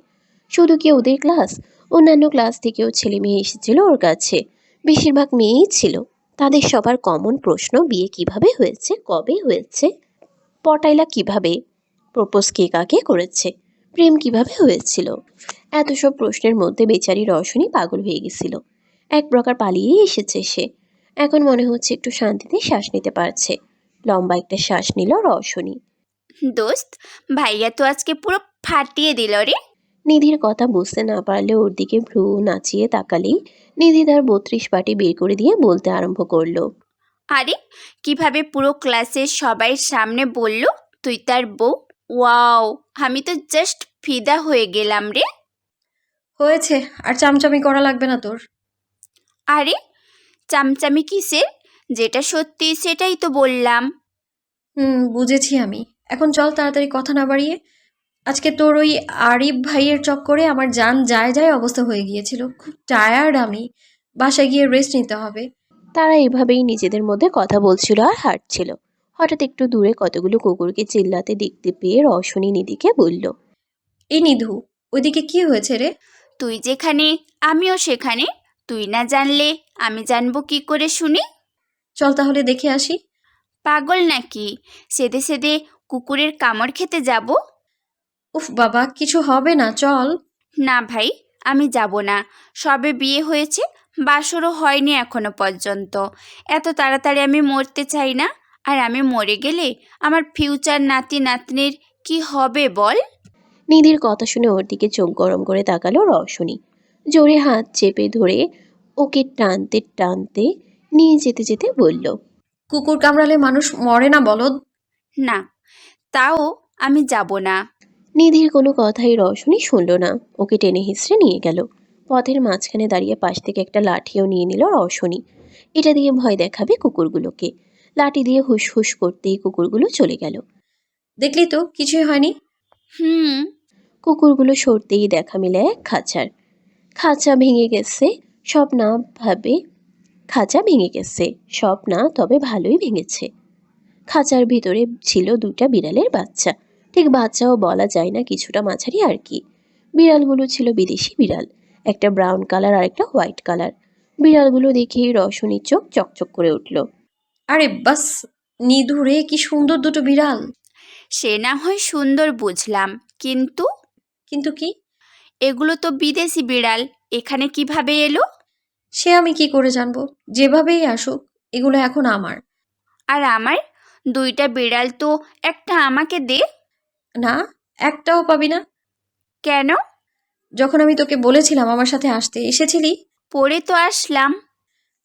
শুধু কি ওদের ক্লাস, অন্যান্য ক্লাস থেকেও ছেলে মেয়ে এসেছিল ওর কাছে। বেশিরভাগ মেয়েই ছিল। তাদের সবার কমন প্রশ্ন, বিয়ে কিভাবে হয়েছে, কবে হয়েছে, পটাইলা কিভাবে, প্রপোজ কে কাকে করেছে, প্রেম কিভাবে হয়েছিল। এত সব প্রশ্নের মধ্যে বেচারি রওশনি পাগল হয়ে গেছিল। এক প্রকার পালিয়েই এসেছে সে। এখন মনে হচ্ছে একটু শান্তিতে শ্বাস নিতে পারছে। লম্বা একটা শ্বাস নিল রওশনি। দোস্ত, ভাইয়া তো আজকে পুরো ফাটিয়ে দিল রে। নিধির কথা বুঝতে না পারলে ওর দিকে ভ্রু নাচিয়ে তাকালেই নিধি তার 32 পাটি বের করে দিয়ে বলতে আরম্ভ করলো, আরে কিভাবে পুরো ক্লাসের সবাই সামনে বলল তুই তার বউ। ওয়াও, আমি তো জাস্ট ফিদা হয়ে গেলাম রে। হয়েছে, আর চামচামি করা লাগবে না তোর। আরে চামচামি কিসের? যেটা সত্যি সেটাই তো বললাম। বুঝেছি আমি। এখন চল তাড়াতাড়ি কথা না বাড়িয়ে। আজকে তোর ওই আরিফ ভাইয়ের চক্করে আমার জান যায় যায় অবস্থা হয়ে গিয়েছিল। খুব টায়ার্ড আমি। বাসায় গিয়ে রেস্ট নিতে হবে। তারা এভাবেই নিজেদের মধ্যে কথা বলছিল আর হাঁটছিল। হঠাৎ একটু দূরে কতগুলো কুকুরকে চিল্লাতে দেখতে পেয়ে রওশনি নিধিকে বলল, এই নিধু, ওইদিকে কি হয়েছে রে? তুই যেখানে আমিও সেখানে। তুই না জানলে আমি জানবো কি করে শুনি? চল তাহলে দেখে আসি। পাগল নাকি? সেদে সেদে কুকুরের কামড় খেতে যাব? উফ বাবা, কিছু হবে না, চল। না ভাই, আমি যাব না। সবে বিয়ে হয়েছে, বাসরও হয়নি এখনো পর্যন্ত। এত তাড়াতাড়ি আমি মরতে চাই না। আর আমি মরে গেলে আমার ফিউচার নাতি নাতনির কি হবে বল? নিধির কথা শুনে ওর দিকে চোখ গরম করে তাকালো রওশনি। জোরে হাত চেপে ধরে ওকে টানতে টানতে নিয়ে যেতে যেতে বলল, কুকুর কামড়ালে মানুষ মরে না বলদ। না, তাও আমি যাব না। নিধির কোনো কথাই রওশনি শুনল না। ওকে টেনে হিঁচড়ে নিয়ে গেল। পথের মাঝখানে দাঁড়িয়ে পাশ থেকে একটা লাঠিও নিয়ে নিল রওশনি। এটা দিয়ে ভয় দেখাবে কুকুরগুলোকে। লাঠি দিয়ে হুস হুস করতেই কুকুরগুলো চলে গেল। দেখলি তো, কিছুই হয়নি। কুকুরগুলো সরতেই দেখা মিলে এক খাঁচার। খাঁচা ভেঙে গেছে সব না ভাবে খাঁচা ভেঙে গেছে সব না, তবে ভালোই ভেঙেছে। খাঁচার ভিতরে ছিল 2টা বিড়ালের বাচ্চা। ঠিক বাচ্চাও বলা যায় না, কিছুটা মাঝারি আর কি। বিড়ালগুলো ছিল বিদেশি বিড়াল, একটা ব্রাউন কালার আর একটা হোয়াইট কালার। বিড়ালগুলো দেখেই রওশনীর চোখ চকচক করে উঠল। আরে বাস, নিধু রে, কি সুন্দর দুটো বিড়াল। সে না হয় সুন্দর বুঝলাম, কিন্তু কিন্তু কি? এগুলো তো বিদেশি বিড়াল, এখানে কিভাবে এলো? সে আমি কি করে জানবো? যেভাবেই আসুক, এগুলো এখন আমার। আর আমার দুইটা বিড়াল তো, একটা আমাকে দে। না, একটাও পাবি না। কেন? যখন আমি তোকে বলেছিলাম আমার সাথে আসতে, এসেছিলি? পরে তো আসলাম।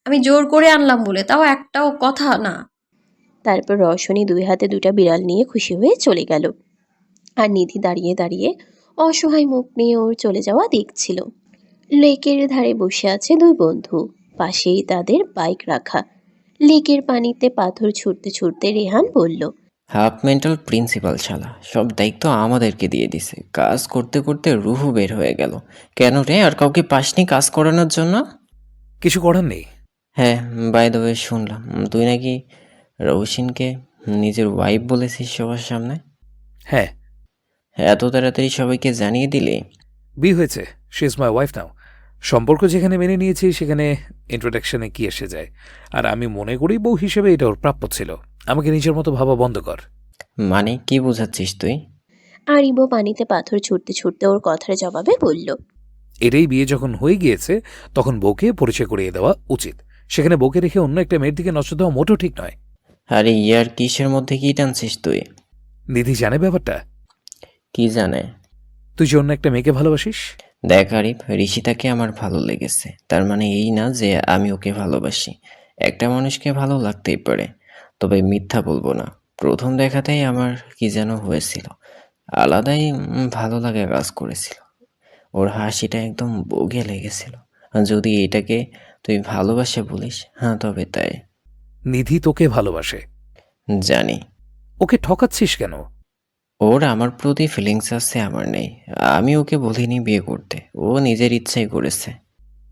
আমি জোর করে আনলাম বলে, তাও একটাও কথা না। তারপর রওশনী দুই হাতে দুটা বিড়াল নিয়ে খুশি হয়ে চলে গেল, আর নিধি দাঁড়িয়ে দাঁড়িয়ে অসহায় মুখ নিয়ে ওর চলে যাওয়া দেখছিল। লেকের ধারে বসে আছে দুই বন্ধু, পাশেই তাদের বাইক রাখা। লেকের পানিতে পাথর ছুটতে ছুটতে রেহান বলল, হাফ মেন্টাল প্রিন্সিপাল শালা, সব দায়িত্ব আমাদেরকে দিয়ে দিছে। কাজ করতে করতে রুহু বের হয়ে গেল। কেন রে, আর কাউকে পাসনি কাজ করানোর জন্য? কিছু করার নেই। হ্যাঁ, বাই দ্য ওয়ে শুনলাম তুই নাকি রৌশিনকে নিজের ওয়াইফ বলেছিস সবার সামনে। হ্যাঁ। এত তাড়াতাড়ি সবাইকে জানিয়ে দিলি? বিয়ে হয়েছে, শি ইজ মাই ওয়াইফ নাও। সম্পর্ক যেখানে মেনে নিয়েছি সেখানে ইন্ট্রোডাকশনে কি এসে যায়। আর আমি মনে করি বউ হিসেবে এটা ওর প্রাপ্য ছিল। আমাকে নিজের মতো ভাবা বন্ধ কর। মানে কি বোঝাচ্ছিস তুই? আরিবও পানিতে পাথর ছুটতে ছুটতে ওর কথার জবাবে বলল, এটাই বিয়ে যখন হয়ে গিয়েছে তখন বউকে পরিচয় করিয়ে দেওয়া উচিত। সেখানে বউকে রেখে অন্য একটা মেয়ের দিকে নজর দেওয়া মোটেও ঠিক নয়। আরে ইয়ার কিসের মধ্যে কি টানছিস তুই? নিধি জানে ব্যাপারটা? কি জানে? তুই যে অন্য একটা মেয়েকে ভালোবাসিস। দেখ আরিফ, ঋষিতাকে আমার ভালো লেগেছে, তার মানে এই না যে আমি ওকে ভালোবাসি। একটা মানুষকে ভালো লাগতেই পারে, তবে মিথ্যা বলবো না, প্রথম দেখাতেই আমার কি যেন হয়েছিল, আলাদাই ভালো লাগা কাজ করেছিল। ওর হাসিটা একদম বগে লেগেছিল। যদি এটাকে তুই ভালোবাসে বলিস, হ্যাঁ তবে তাই। নিধি তোকে ভালোবাসে। জানি। ওকে ঠকাচ্ছিস কেন? ওর আমার প্রতি ফিলিংস আছে, আমার নেই। আমি ওকে বলিনি বিয়ে করতে, ও নিজের ইচ্ছাই করেছে।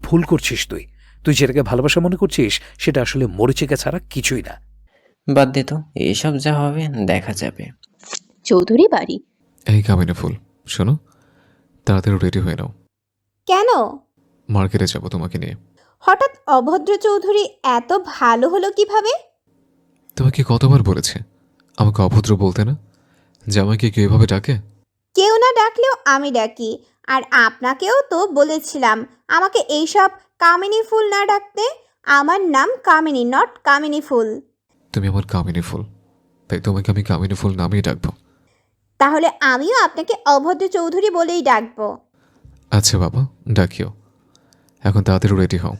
ভুল করছিস তুই। তুই যেটাকে ভালোবাসা মনে করছিস সেটা আসলে মরিচিকা ছাড়া কিছুই না। বাদ দে তো, এসব যা হবে দেখা যাবে। চৌধুরী বাড়ি। এই কামিনী ফুল, শোনো, তাড়াতাড়ি রেডি হয়ে নাও। কেন? মার্কেটে যাবো তোমাকে নিয়ে। হঠাৎ অভদ্র চৌধুরী এত ভালো হলো কিভাবে? তোমাকে কতবার বলেছে আমাকে অভদ্র বলতে না? জামাইকে কেউ এভাবে ডাকে? কেউ না ডাকলেও আমি ডাকি। আর আপনাকেও তো বলেছিলাম আমাকে এইসব কামিনী ফুল না ডাকতে। আমার নাম কামিনী, নট কামিনী ফুল। তুমি আমার কামিনী ফুল, তাই তোমাকে আমি কামিনী ফুল নামেই ডাকবো। তাহলে আমিও আপনাকে অভদ্র চৌধুরী বলেই ডাকবো। আচ্ছা বাবা, ডাকিও। এখন তাড়াতাড়ি রেডি হও।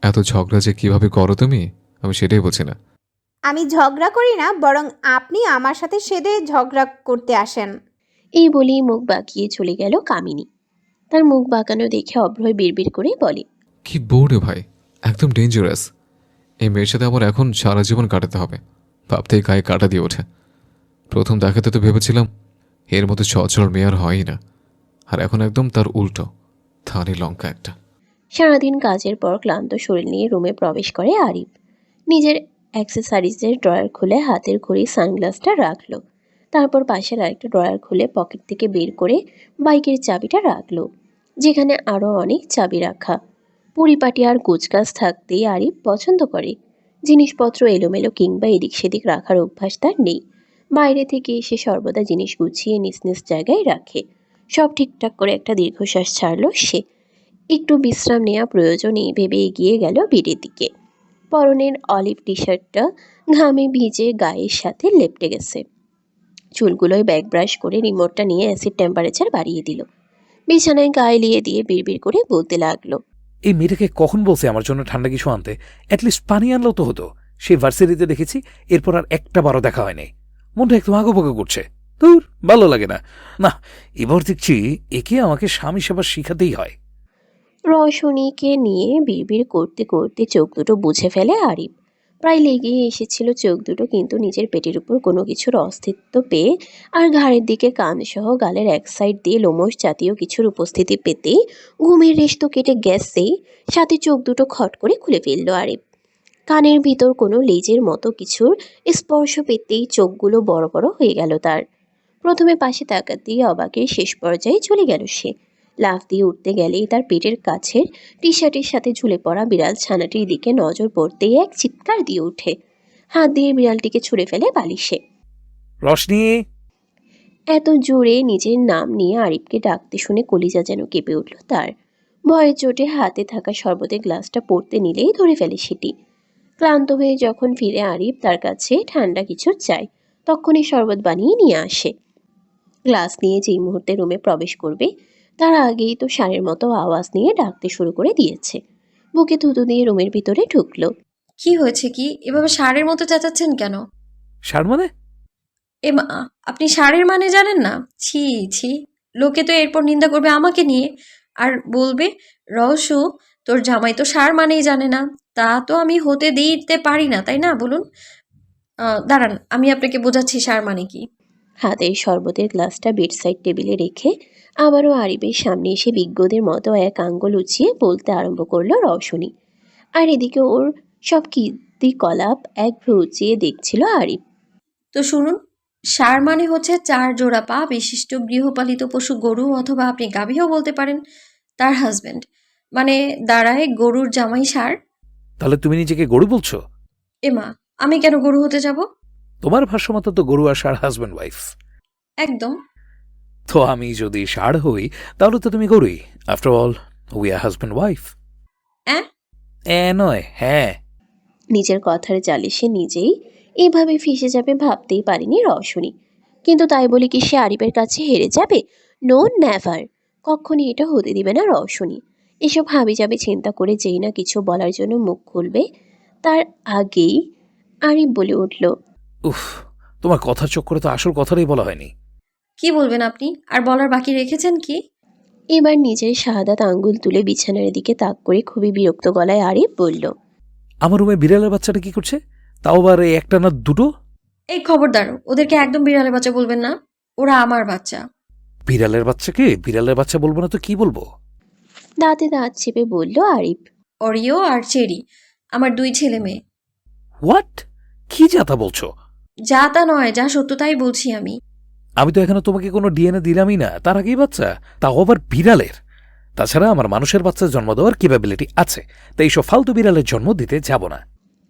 এত ঝগড়া যে কিভাবে করো তুমি, আমি সেটাই বলছি না। আমি ঝগড়া করি না, বরং আপনি আমার সাথে সেদে ঝগড়া করতে আসেন। এই বলেই মুখ বাঁকিয়ে চলে গেল কামিনী। তার মুখ বাঁকানো দেখে অভ্রয় বিড়বিড় করে বলে, কি বোর্ডে ভাই, একদম ডেঞ্জারাস। এই মেয়ের সাথে আমার এখন সারা জীবন কাটাতে হবে, ভাবতেই গায়ে কাটা দিয়ে ওঠে। প্রথম দেখাতে তো ভেবেছিলাম এর মতো সচল মেয়ে আর হয়ই না, আর এখন একদম তার উল্টো, থানি লঙ্কা একটা। সারাদিন কাজের পর ক্লান্ত শরীর নিয়ে রুমে প্রবেশ করে আরিফ। নিজের অ্যাক্সেসরিজের ড্রয়ার খুলে হাতের ঘড়ি সানগ্লাসটা রাখলো। তারপর পাশের আরেকটা ড্রয়ার খুলে পকেট থেকে বের করে বাইকের চাবিটা রাখলো, যেখানে আরও অনেক চাবি রাখা। পরিপাটি আর গোছগাছ থাকতেই আরিফ পছন্দ করে। জিনিসপত্র এলোমেলো কিংবা এদিক সেদিক রাখার অভ্যাস তার নেই। বাইরে থেকে এসে সর্বদা জিনিস গুছিয়ে নিজ নিজ জায়গায় রাখে। সব ঠিকঠাক করে একটা দীর্ঘশ্বাস ছাড়লো সে। একটু বিশ্রাম নেওয়া প্রয়োজনে ভেবে এগিয়ে গেল বেডের দিকে। পরনের অলিভ টি শার্টটা ঘামে ভিজে গায়ের সাথে লেপটে গেছে। চুলগুলোয় ব্যাক ব্রাশ করে রিমোটটা নিয়ে অ্যাসিড টেম্পারেচার বাড়িয়ে দিল। বিছানায় গায়ে লিয়ে দিয়ে বিড়বিড় করে বলতে লাগলো, এই মেয়েটাকে কখন বলছে আমার জন্য ঠান্ডা কিছু আনতে? অ্যাটলিস্ট পানি আনলেও তো হতো। সেই ভার্সিটিতে দেখেছি, এরপর আর একটা বারও দেখা হয়নি। মনটা একদম আঁকোপাকো করছে। দূর, ভালো লাগে না। না, এবার দেখছি একে আমাকে স্বামী সেবা শিখাতেই হয়। রওশনীকে নিয়ে বিড়বিড় করতে করতে চোখ দুটো বুঝে ফেলে আরিফ। প্রায় লেগেই এসেছিল চোখ দুটো, কিন্তু নিজের পেটের উপর কোনো কিছুর অস্তিত্ব পেয়ে আর ঘাড়ের দিকে কানসহ গালের এক সাইড দিয়ে লোমশ জাতীয় কিছুর উপস্থিতি পেতেই ঘুমের রেশ তো কেটে গেছেই, সাথে চোখ দুটো খট করে খুলে ফেলল আরিফ। কানের ভিতর কোনো লেজের মতো কিছুর স্পর্শ পেতেই চোখগুলো বড় বড় হয়ে গেল তার। প্রথমে পাশে তাকাতেই অবাকের শেষ পর্যায়ে চলে গেল সে। লাফ দিয়ে উঠতে গেলেই তার পেটের কাছের টি শার্টের সাথে ঝুলে পড়া বিড়াল ছানাটির দিকে নজর পড়তেই এক চিৎকার দিয়ে ওঠে। হাত দিয়ে বিড়ালটিকে ছুঁড়ে ফেলে বালিশে। রশনি! এত জোরে নিজের নাম নিয়ে আরিফকে ডাকতে শুনে কলিজা যেন কেঁপে উঠল তার। ভয়ের চোটে হাতে থাকা শরবতের গ্লাসটা পড়তে নিলেই ধরে ফেলে সেটি। ক্লান্ত হয়ে যখন ফিরে আরিফ তার কাছে ঠান্ডা কিছু চায়, তখনই শরবত বানিয়ে নিয়ে আসে। গ্লাস নিয়ে যেই মুহূর্তে রুমে প্রবেশ করবে তার আগেই তো ষাঁড়ের মতো আওয়াজ নিয়ে ডাকতে শুরু করে দিয়েছে। বুকে থুতু দিয়ে রুমের ভিতরে ঢুকলো। কি হয়েছে কি? এভাবে ষাঁড়ের মতো চেঁচাচ্ছেন কেন? ষাঁড় মানে? এ মা, আপনি ষাঁড়ের মানে জানেন না? ছি ছি, লোকে তো এরপর নিন্দা করবে আমাকে নিয়ে, আর বলবে রহস্য তোর জামাই তো ষাঁড় মানেই জানে না। তা তো আমি হতে দিতে পারি না, তাই না বলুন? দাঁড়ান, আমি আপনাকে বোঝাচ্ছি ষাঁড় মানে কি। হাতের শরবতের গ্লাসটা বেডসাইড টেবিলে রেখে আবারও আরিফের সামনে এসে বিজ্ঞদের মতো এক আঙ্গুল উঁচিয়ে বলতে আরম্ভ করলো রওশনী। আর এদিকে ওর সব কীর্তিকলাপ এক ভ্রু উঁচিয়ে দেখছিল আরিফ। তো শুনুন, ষাঁড় মানে হচ্ছে 4 জোড়া পা বিশিষ্ট গৃহপালিত পশু গরু, অথবা আপনি গাভীও বলতে পারেন। তার হাজবেন্ড মানে দাঁড়ায় গরুর জামাই ষাঁড়। তাহলে তুমি নিজেকে গরু বলছো? এমা, আমি কেন গরু হতে যাব? তোমার ভাষ্যমতো তো গরু আর ষাঁড় হাজব্যান্ড ওয়াইফ। একদম। তো আমি যদি ষাঁড় হই তাহলে তো তুমি গরুই। After all we are husband wife. নয়, হ্যাঁ। নিজের কথার জালে সে নিজেই এভাবে ফেঁসে যাবে ভাবতেই পারেনি রওশনী। কিন্তু তাই বলে কি সে আরিফের কাছে হেরে যাবে? No, never. কখনই এটা হতে দিবে না রওশনী। এসব হাবিজাবি চিন্তা করে যেই না কিছু বলার জন্য মুখ খুলবে তার আগেই আরিফ বলে উঠল, উফ, তোমার কথার চক্করে তো আসল কথাটাই বলা হয়নি। কি বলবেন আপনি? আর বলার বাকি রেখেছেন কি? এবার নিজের শাহাদাত আঙ্গুল তুলে বিছানার দিকে তাক করে খুবই বিরক্ত গলায় আরিফ বলল, আমার রুমে বিড়ালের বাচ্চাটা কি করছে? তাও আবার একটা না দুটো? এই খবরদার, ওদেরকে একদম বিড়ালের বাচ্চা বলবেন না। ওরা আমার বাচ্চা। বিড়ালের বাচ্চাকে বিড়ালের বাচ্চা বলবো না তো কি বলবো? দাঁতে দাঁত চেপে বলল আরিফ। অরিও আর চেরি, আমার 2 ছেলে মেয়ে। হোয়াট? কি যাতা বলছো? যা তা নয়, যা সত্য তাই বলছি আমি। আমি তো এখানে তোমাকে কোনো ডিএনএ দিলামই না, তার আগেই বাচ্চা, তাও আবার বিড়ালের। তাছাড়া আমার মানুষের বাচ্চার জন্ম দেওয়ার ক্যাপাবিলিটি আছে, তাই এইসব ফালতু বিড়ালের জন্ম দিতে যাব না।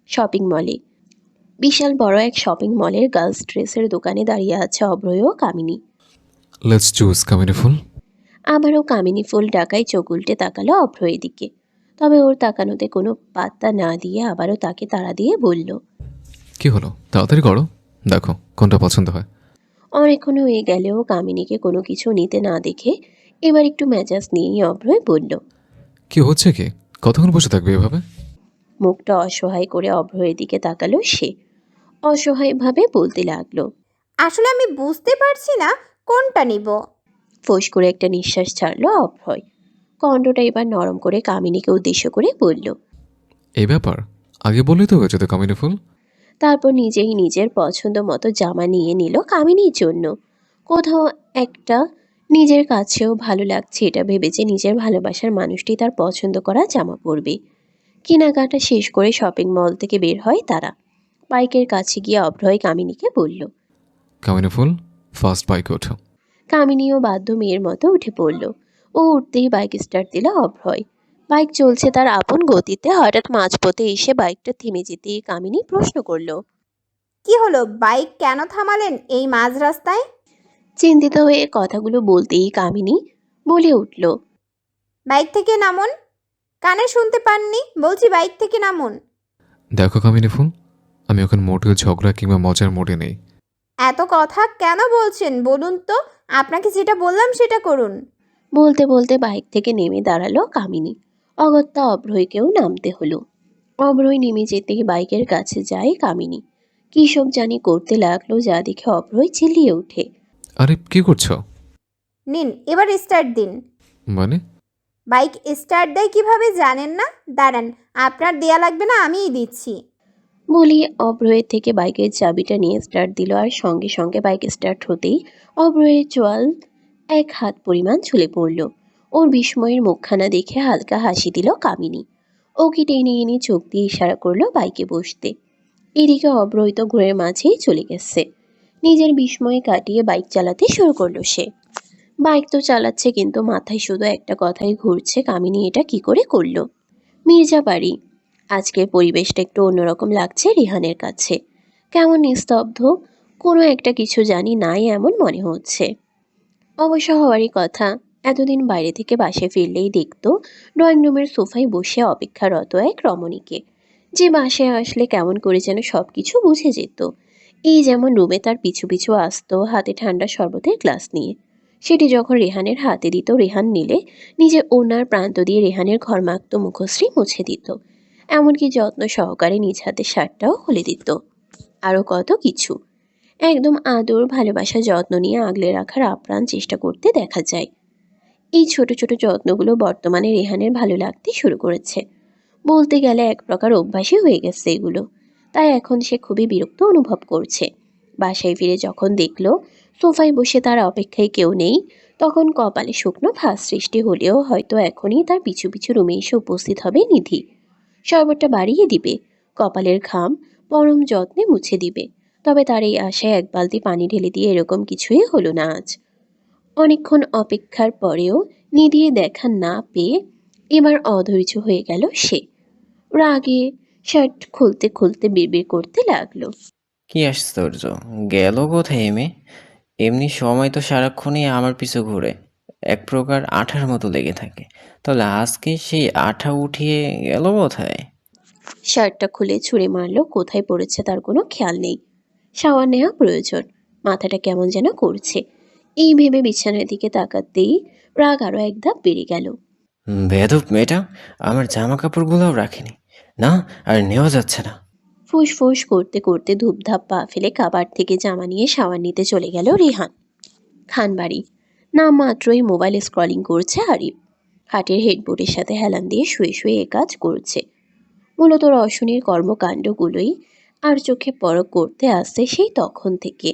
শপিং মলে, বিশাল বড় এক শপিং মলের গার্লস ড্রেসের দোকানে দাঁড়িয়ে আছে অভ্রয় ও কামিনী। লেটস চুজ কামিনী ফুল। আবারও কামিনী ফুল ডাকায় চোখ উল্টে তাকালো অভ্রয়ের দিকে। তবে ওর তাকানোতে কোনো পাত্তা না দিয়ে আবারও তাকে তাড়া দিয়ে বলল, কি হলো, তাড়াতাড়ি করো, দেখো কোনটা পছন্দ হয়। অনেকক্ষণ হয়ে গেলেও কামিনীকে কোনো কিছু নিতে না দেখে এবার একটু মেজাজ নিয়েই অভ্রয় বলল, কি হচ্ছে কি? কতক্ষণ বসে থাকবে এভাবে? মুখটা অসহায় করে অভ্রয়ের দিকে তাকালো সে। অসহায়ভাবে বলতে লাগলো, আসলে আমি বুঝতে পারছি না কোনটা নিব। ফোঁস করে একটা নিঃশ্বাস ছাড়লো অভ্রয়। কণ্ঠটা এবার নরম করে কামিনীকে উদ্দেশ্য করে বলল, এই ব্যাপার আগে বললেই তো হয়েছে তো কামিনী ফুল। তারপর নিজেই নিজের পছন্দ মতো জামা নিয়ে নিল কামিনীর জন্য। কোথাও একটা নিজের কাছেও ভালো লাগছে এটা ভেবে যে নিজের ভালোবাসার মানুষটি তার পছন্দ করা জামা পরবে। কেনাকাটা শেষ করে শপিং মল থেকে বের হয় তারা। বাইকের কাছে গিয়ে অভ্রয় কামিনীকে বলল, কামিনী ফুল, ফার্স্ট বাইকে ওঠো। কামিনীও বাধ্য মেয়ের মতো উঠে পড়ল। ও উঠতেই বাইক স্টার্ট দিল অভ্রয়। বাইক চলছে তার আপন গতিতে। হঠাৎ মাঝপথে এসে বাইকটা থেমে যেতেই কামিনী প্রশ্ন করল, কি হলো, বাইক কেন থামালেন এই মাঝ রাস্তায়? চিন্তিত হয়ে কথাগুলো বলতেই কামিনী বলে উঠল, বাইক থেকে নামুন। কানে শুনতে পাননি? বলছি বাইক থেকে নামুন। দেখো কামিনী ফুল, আমি এখন মোটেও ঝগড়া কিংবা মজার মোড়ে নেই। এত কথা কেন বলছেন বলুন তো? আপনাকে যেটা বললাম সেটা করুন। বলতে বলতে বাইক থেকে নেমে দাঁড়ালো কামিনী। অগত্যা অভ্রয়কেও নামতে হলো। অভ্রয় নেমে যেতেই বাইকের কাছে যায় কামিনী। কী সব জানি করতে লাগলো, যা দেখে অভ্রয় চিল্লিয়ে ওঠে, আরে কি করছো? নিন, এবার স্টার্ট দিন। মানে? বাইক স্টার্ট দেয় কিভাবে জানেন না? দাঁড়ান, আপনার দেয়া লাগবে না, আমিই দিচ্ছি। বলি অভ্রয়ের থেকে বাইকের চাবিটা নিয়ে স্টার্ট দিল। আর সঙ্গে সঙ্গে বাইক স্টার্ট হতেই অভ্রয়ের চোয়াল 1 হাত পরিমাণ ঝুলে পড়ল। ওর বিস্ময়ের মুখখানা দেখে হালকা হাসি দিল কামিনী। ওকে টেনে এনে চোখ দিয়ে ইশারা করলো বাইকে বসতে। এদিকে অভ্রয় তো ঘোরের মাঝেই চলে গেছে। নিজের বিস্ময় কাটিয়ে বাইক চালাতে শুরু করলো সে। বাইক তো চালাচ্ছে কিন্তু মাথায় শুধু একটা কথাই ঘুরছে, কামিনী এটা কি করে করলো। মির্জা বাড়ি। আজকের পরিবেশটা একটু অন্যরকম লাগছে রিহানের কাছে। কেমন নিস্তব্ধ, কোনো একটা কিছু জানি নাই এমন মনে হচ্ছে। অবশ্য হওয়ারই কথা, এতদিন বাইরে থেকে বাসায় ফিরলেই দেখতো ড্রয়িং রুমের সোফায় বসে অপেক্ষারত এক রমণীকে, যে বাসায় আসলে কেমন করে যেন সব কিছু বুঝে যেত। এই যেমন রুমে তার পিছু পিছু আসতো হাতে ঠান্ডা শরবতের গ্লাস নিয়ে, সেটি যখন রেহানের হাতে দিত রেহান নিলে নিজের ওনার প্রান্ত দিয়ে রেহানের ঘরমাক্ত মুখশ্রী মুছে দিত, এমনকি যত্ন সহকারে নিজ হাতে শার্টটাও খুলে দিত। আরও কত কিছু একদম আদর ভালোবাসা যত্ন নিয়ে আগলে রাখার আপ্রাণ চেষ্টা করতে দেখা যায়। এই ছোট ছোট যত্নগুলো বর্তমানে রেহানের ভালো লাগতে শুরু করেছে। বলতে গেলে এক প্রকার অভ্যাসই হয়ে গেছে এগুলো। তাই এখন সে খুবই বিরক্ত অনুভব করছে। বাসায় ফিরে যখন দেখলো সোফায় বসে তার অপেক্ষায় কেউ নেই, তখন কপালে শুকনো ভাঁজ সৃষ্টি হলেও হয়তো এখনই তার পিছু পিছু রুমে এসে উপস্থিত হবে নিধি। শরবতটা বাড়িয়ে দিবে, কপালের ঘাম পরম যত্নে মুছে দিবে। তবে তার এই আশায় এক বালতি পানি ঢেলে দিয়ে এরকম কিছুই হলো না আজ। অনেকক্ষণ অপেক্ষার পরেও নিধির দেখা না পেয়ে এবার অধৈর্য হয়ে গেল সে। রাগে শার্ট খুলতে খুলতে বিড়বিড় করতে লাগলো। কি আশ্চর্য, গেল কোথায় এমে? এমনি সময় তো সারাক্ষণই আমার পিছু ঘুরে, এক প্রকার আঠার মতো লেগে থাকে। তাহলে আজকে সেই আঠা উঠিয়ে গেল কোথায়? শার্টটা খুলে ছুঁড়ে মারলো, কোথায় পড়েছে তার কোনো খেয়াল নেই। শাওয়ার নেওয়া প্রয়োজন, মাথাটা কেমন যেন করছে। এই ভেবে বিছানার দিকে তাকাতেই রাগ আরো এক ধাপ বেড়ে গেল। বেয়াদব মেয়েটা, আমার জামা কাপড়গুলোও রাখেনি। না, আর নেওয়া যাচ্ছে না। ফুসফুস করতে করতে ধূপধাপ পা ফেলে কাবার থেকে জামা নিয়ে শাওয়ার নিতে চলে গেল রিহান। খানবাড়ি নাম মাত্রই মোবাইল স্ক্রলিং করছে আরিফ। হাটের হেডবোর্ডের সাথে হেলান দিয়ে শুয়ে শুয়ে এ কাজ করছে। মূলত রশনির কর্মকাণ্ডগুলোই আর চোখে পরক করতে আসছে সেই তখন থেকে,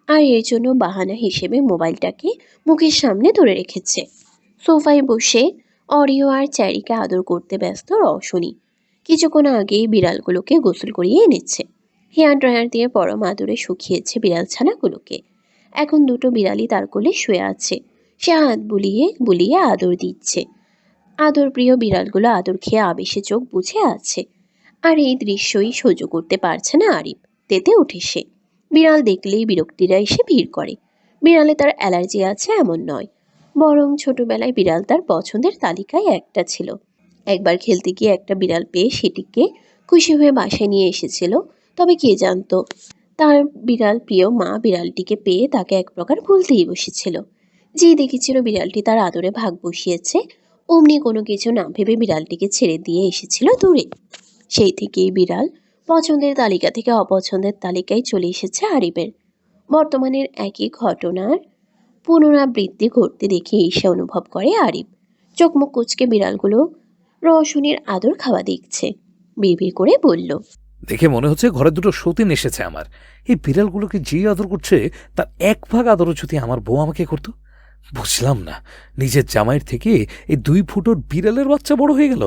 আর এর জন্য বাহানা হিসেবে মোবাইলটাকে মুখের সামনে ধরে রেখেছে। সোফায় বসে অরিও আর চ্যারিকে আদর করতে ব্যস্ত রশনি। কিছুক্ষণ আগেই বিড়ালগুলোকে গোসল করিয়ে এনেছে। হেয়ার ড্রায়ার দিয়ে পরম আদরে শুকিয়েছে বিড়াল ছানাগুলোকে। এখন দুটো বিড়ালই তার কোলে শুয়ে আছে। সে হাত বুলিয়ে বুলিয়ে আদর দিচ্ছে। আদর প্রিয় বিড়ালগুলো আদর খেয়ে আবেশে চোখ বুঝে আছে। আর এই দৃশ্যই সহ্য করতে পারছে না আরিফ। তেতে উঠে সে। বিড়াল দেখলেই বিরক্তিরা এসে ভিড় করে। বিড়ালে তার অ্যালার্জি আছে এমন নয়, বরং ছোটবেলায় বিড়াল তার পছন্দের তালিকায় একটা ছিল। একবার খেলতে গিয়ে একটা বিড়াল পেয়ে সেটিকে খুশি হয়ে বাসায় নিয়ে এসেছিল। তবে কে জানতো তার বিড়াল প্রিয় মা বিড়ালটিকে পেয়ে তাকে এক প্রকার ভুলতেই বসেছিল। যে দেখেছিল বিড়ালটি তার আদরে ভাগ বসিয়েছে, অমনি কোনো কিছু না ভেবে বিড়ালটিকে ছেড়ে দিয়ে এসেছিল দূরে। সেই থেকেই বিড়াল পছন্দের তালিকা থেকে অপছন্দের তালিকায় চলে এসেছে আরিফের। বর্তমানের একই ঘটনার পুনরাবৃত্তি ঘটতে দেখে ঈর্ষা অনুভব করে আরিফ। চোখ মুখ কুচকে বিড়ালগুলো রওশনির আদর খাওয়া দেখছে। বিড়বিড় করে বলল, দেখে মনে হচ্ছে ঘরে দুটো সতীন এসেছে আমার। এই বিড়ালগুলোকে যে আদর করছে তার এক ভাগ আদরও যদি আমার বউ আমাকে করতো। বুঝলাম না, নিজের জামাইয়ের থেকে এই 2 ফুটোর বিড়ালের বাচ্চা বড় হয়ে গেল।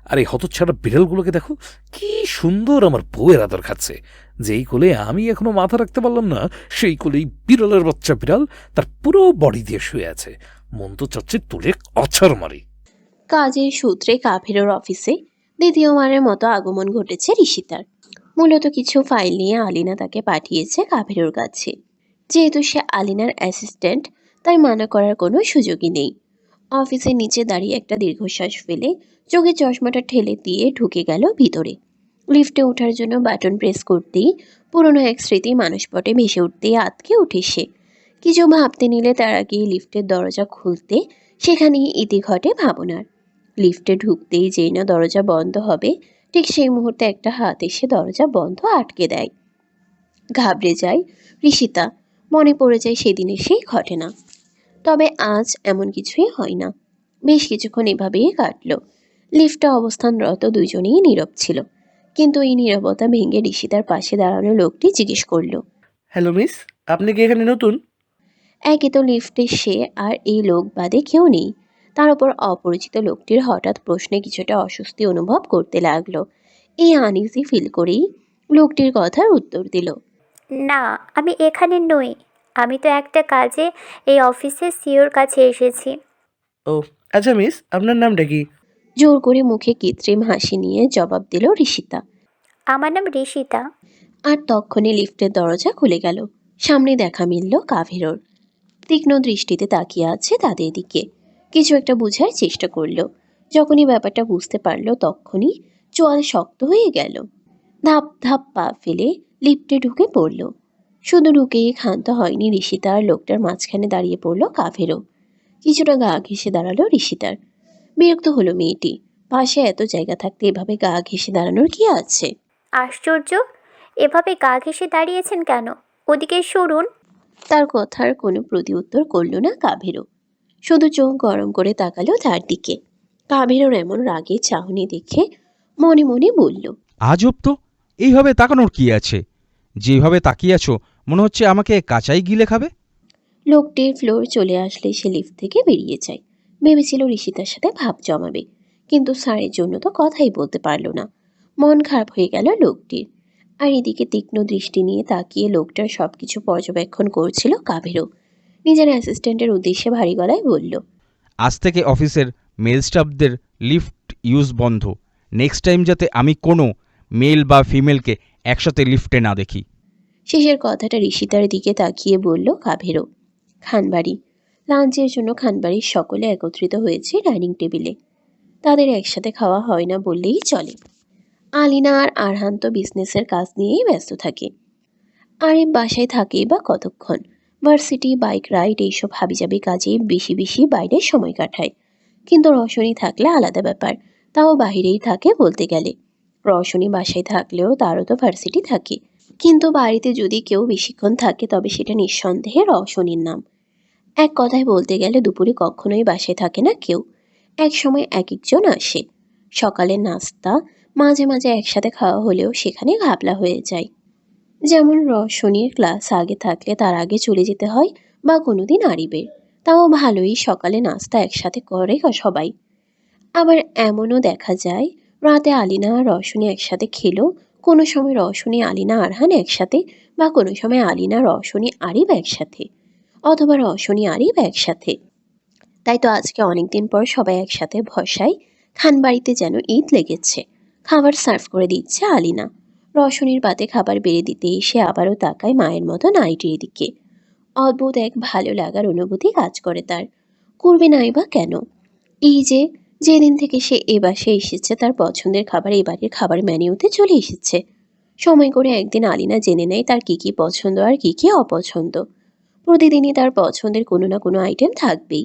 আর এই হতচ্ছাড়া বিড়ালগুলোকে দেখো, কি সুন্দর আমার বউয়ের আদর খাচ্ছে। যেই কোলে আমি এখনো মাথা রাখতে পারলাম না, সেই কোলেই বিড়ালের বাচ্চা বিড়াল তার পুরো বডি দিয়ে শুয়ে আছে। মন তো চাচ্ছে তুলে আছাড় মারি। কাজের সূত্রে কাফেরের অফিসে দ্বিতীয়বারের মতো আগমন ঘটেছে ঋষিতার। মূলত কিছু ফাইল নিয়ে আলিনা তাকে পাঠিয়েছে কাফেরের কাছে। যেহেতু সে আলিনার অ্যাসিস্ট্যান্ট, তাই মানা করার কোনো সুযোগই নেই। অফিসের নিচে দাঁড়িয়ে একটা দীর্ঘশ্বাস ফেলে চোখে চশমাটা ঠেলে দিয়ে ঢুকে গেল ভিতরে। লিফটে ওঠার জন্য বাটন প্রেস করতেই পুরনো এক স্মৃতি মানসপটে ভেসে উঠতেই আতকে ওঠে সে। কিছু ভাবতে নিলে তার আগেই লিফটের দরজা খুলতে সেখানেই ইতি ঘটে ভাবনার। লিফটে ঢুকতেই যেই না দরজা বন্ধ হবে, ঠিক সেই মুহূর্তে একটা হাত এসে দরজা বন্ধ আটকে দেয়। ঘাবড়ে যায় ঋষিতা। মনে পড়ে যায় সেদিনের সেই ঘটনা। তবে আজ এমন কিছুই হয় না। বেশ কিছুক্ষণ এভাবেই কাটল। লিফটে অবস্থানরত দুজনেই নীরব ছিল। কিন্তু এই নীরবতা ভেঙে ঋষিতার পাশে দাঁড়ানো লোকটি জিজ্ঞেস করল, হ্যালো মিস, আপনি কি এখানে নতুন? একে তো লিফটে সে আর এই লোক বাদে কেউ নেই। তার উপর অপরিচিত লোকটির হঠাৎ প্রশ্নে কিছুটা অস্বস্তি অনুভব করতে লাগলো। এই আনইজি ফিল করেই লোকটির কথার উত্তর দিল, না, আমি এখানে নই। আমি তো একটা কাজে এই অফিসের সিওর কাছে এসেছি। ও আচ্ছা মিস, আপনার নামটা কি? জোর করে মুখে কৃত্রিম হাসি নিয়ে জবাব দিল ঋষিতা। আমার নাম ঋষিতা। আর তক্ষণে লিফটের দরজা খুলে গেল। সামনে দেখা মিলল কাভেরোর। তীক্ষ্ণ দৃষ্টিতে তাকিয়ে আছে তাদের দিকে। কিছু একটা বোঝার চেষ্টা করলো। যখনই ব্যাপারটা বুঝতে পারলো তখনই চোয়াল শক্ত হয়ে গেল। ধাপ ধাপ পা ফেলে লিফটে ঢুকে পড়ল। শুধু ঢুকেই ক্ষান্ত হয়নি ঋষিতা, আর লোকটার মাঝখানে দাঁড়িয়ে পড়ল কাভেরও। কিছুটা গা ঘেঁষে দাঁড়ালো ঋষিতার। বিরক্ত হলো মেয়েটি। পাশে এত জায়গা থাকতে এভাবে গা ঘেঁষে দাঁড়ানোর কি আছে? আশ্চর্য, এভাবে গা ঘেঁষে দাঁড়িয়েছেন কেন? ওদিকে সরুন। তার কথার কোনো প্রতিউত্তর করল না কাভেরও। শুধু চোখ গরম করে তাকালো তার দিকে। কাভেরোর এমন রাগে চাহনি দেখে মনে মনে বলল, আজব তো, এইভাবে তাকানোর কি আছে? যেভাবে তাকিয়ে আছো মনে হচ্ছে আমাকে কাঁচাই গিলে খাবে। লোকটির ফ্লোর চলে আসলে সে লিফট থেকে বেরিয়ে যায়। ভেবেছিল ঋষিতার সাথে ভাব জমাবে, কিন্তু স্যারের জন্য তো কথাই বলতে পারল না। মন খারাপ হয়ে গেল লোকটির। আর এদিকে তীক্ষ্ণ দৃষ্টি নিয়ে তাকিয়ে লোকটার সবকিছু পর্যবেক্ষণ করছিল কাভেরও। নিজের অ্যাসিস্ট্যান্টের উদ্দেশ্যে ভারী গলায় বলল, আজ থেকে অফিসের মেল স্টাফদের লিফট ইউজ বন্ধ। নেক্সট টাইম যাতে আমি কোনো মেল বা ফিমেলকে একসাথে লিফটে না দেখি। শেষের কথাটা ঋষিতার দিকে তাকিয়ে বলল কাভেরও। খানবাড়ি। লাঞ্চের জন্য খানবাড়ির সকলে একত্রিত হয়েছে ডাইনিং টেবিলে। তাদের একসাথে খাওয়া হয় না বললেই চলে। আলিনা আর আরহান তো বিজনেসের কাজ নিয়েই ব্যস্ত থাকে। আরিফ বাসায় থাকেই বা কতক্ষণ। ভার্সিটি, বাইক রাইড এইসব হাবিজাবি কাজেই বেশি বেশি বাইরে সময় কাটায়। কিন্তু রওশনী থাকলে আলাদা ব্যাপার, তাও বাহিরেই থাকে বলতে গেলে। রওশনী বাসায় থাকলেও তারও তো ভার্সিটি থাকে। কিন্তু বাড়িতে যদি কেউ বেশিক্ষণ থাকে তবে সেটা নিঃসন্দেহে রওশনীর নাম। এক কথায় বলতে গেলে দুপুরে কখনোই বাসায় থাকে না কেউ। এক সময় এক একজন আসে। সকালের নাস্তা মাঝে মাঝে একসাথে খাওয়া হলেও সেখানে ঘাবলা হয়ে যায়। যেমন রওশনীর ক্লাস আগে থাকলে তার আগে চলে যেতে হয়, বা কোনোদিন আরিবের। তাও ভালোই সকালে নাস্তা একসাথে করে সবাই। আবার এমনও দেখা যায় রাতে আলিনা আর রওশনী একসাথে খেলো, কোনো সময় রওশনী, আলিনা, আরহান একসাথে, বা কোনো সময় আলিনা, রওশনী, আরিব একসাথে, অথবা রওশনী, আরিব একসাথে। তাই তো আজকে অনেকদিন পর সবাই একসাথে বসায়। খানবাড়িতে যেন ঈদ লেগেছে। খাবার সার্ভ করে দিচ্ছে আলিনা। রওশনীর পাতে খাবার বেড়ে দিতে এসে আবারও তাকায় মায়ের মতো নারীটির দিকে। অদ্ভুত এক ভালো লাগার অনুভূতি কাজ করে তার। করবে নাই বা কেন? এই যে যেদিন থেকে সে এ বাসায় এসেছে তার পছন্দের খাবার এবারের খাবার মেনুতে চলে এসেছে। সময় করে একদিন আলিনা জেনে নেয় তার কী কী পছন্দ আর কী কী অপছন্দ। প্রতিদিনই তার পছন্দের কোনো না কোনো আইটেম থাকবেই।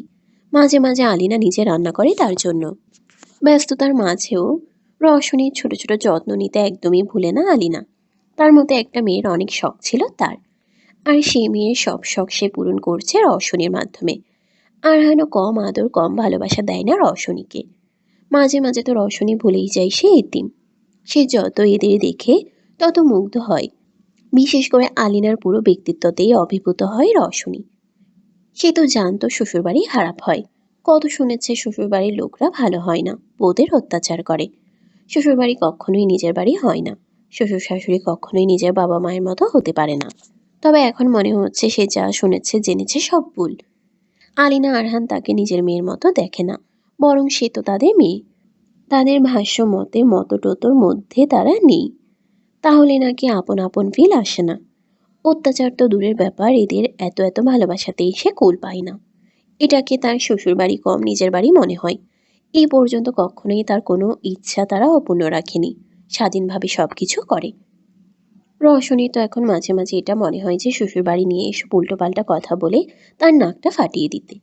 মাঝে মাঝে আলিনা নিজে রান্না করে তার জন্য। ব্যস্ততার মাঝেও রওশনীর ছোট ছোট যত্ন নিতে একদমই ভুলে না আলিনা। তার মতো একটা মেয়ের অনেক শখ ছিল তার, আর সেই মেয়ের সব শখ সে পূরণ করছে রওশনীর মাধ্যমে। আরহানও কম আদর, কম ভালোবাসা দেয় না রওশনীকে। মাঝে মাঝে তো রওশনী ভুলেই যায় সে এতিম। সে যত এদের দেখে তত মুগ্ধ হয়। বিশেষ করে আলিনার পুরো ব্যক্তিত্বতেই অভিভূত হয় রওশনী। সে তো জানতো শ্বশুরবাড়ি খারাপ হয়। কত শুনেছে শ্বশুরবাড়ির লোকরা ভালো হয় না, বউদের অত্যাচার করে। শ্বশুরবাড়ি কখনোই নিজের বাড়ি হয় না। শ্বশুর শাশুড়ি কখনোই নিজের বাবা মায়ের মতো হতে পারে না। তবে এখন মনে হচ্ছে সে যা শুনেছে জেনেছে সব ভুল। আলিনা, আরহান তাকে নিজের মেয়ের মতো দেখে না, বরং সে তো তাদের মেয়ে। তাদের ভাষ্য মতে মতটোতোর মধ্যে তারা নেই। তাহলে নাকি আপন আপন ফিল আসে না। অত্যাচার তো দূরের ব্যাপার, এদের এত এত ভালোবাসাতেই সে কুল পায় না। এটাকে তার শ্বশুরবাড়ি কম নিজের বাড়ি মনে হয়। এই পর্যন্ত কখনোই তার কোনো ইচ্ছা তারা অপূর্ণ রাখেনি। স্বাধীনভাবে সব কিছু করে। রওশনীর তো এখন মাঝে মাঝে এটা মনে হয় যে শ্বশুরবাড়ি নিয়ে এসব উল্টোপাল্টা কথা বলে তার নাকটা ফাটিয়ে দিতে।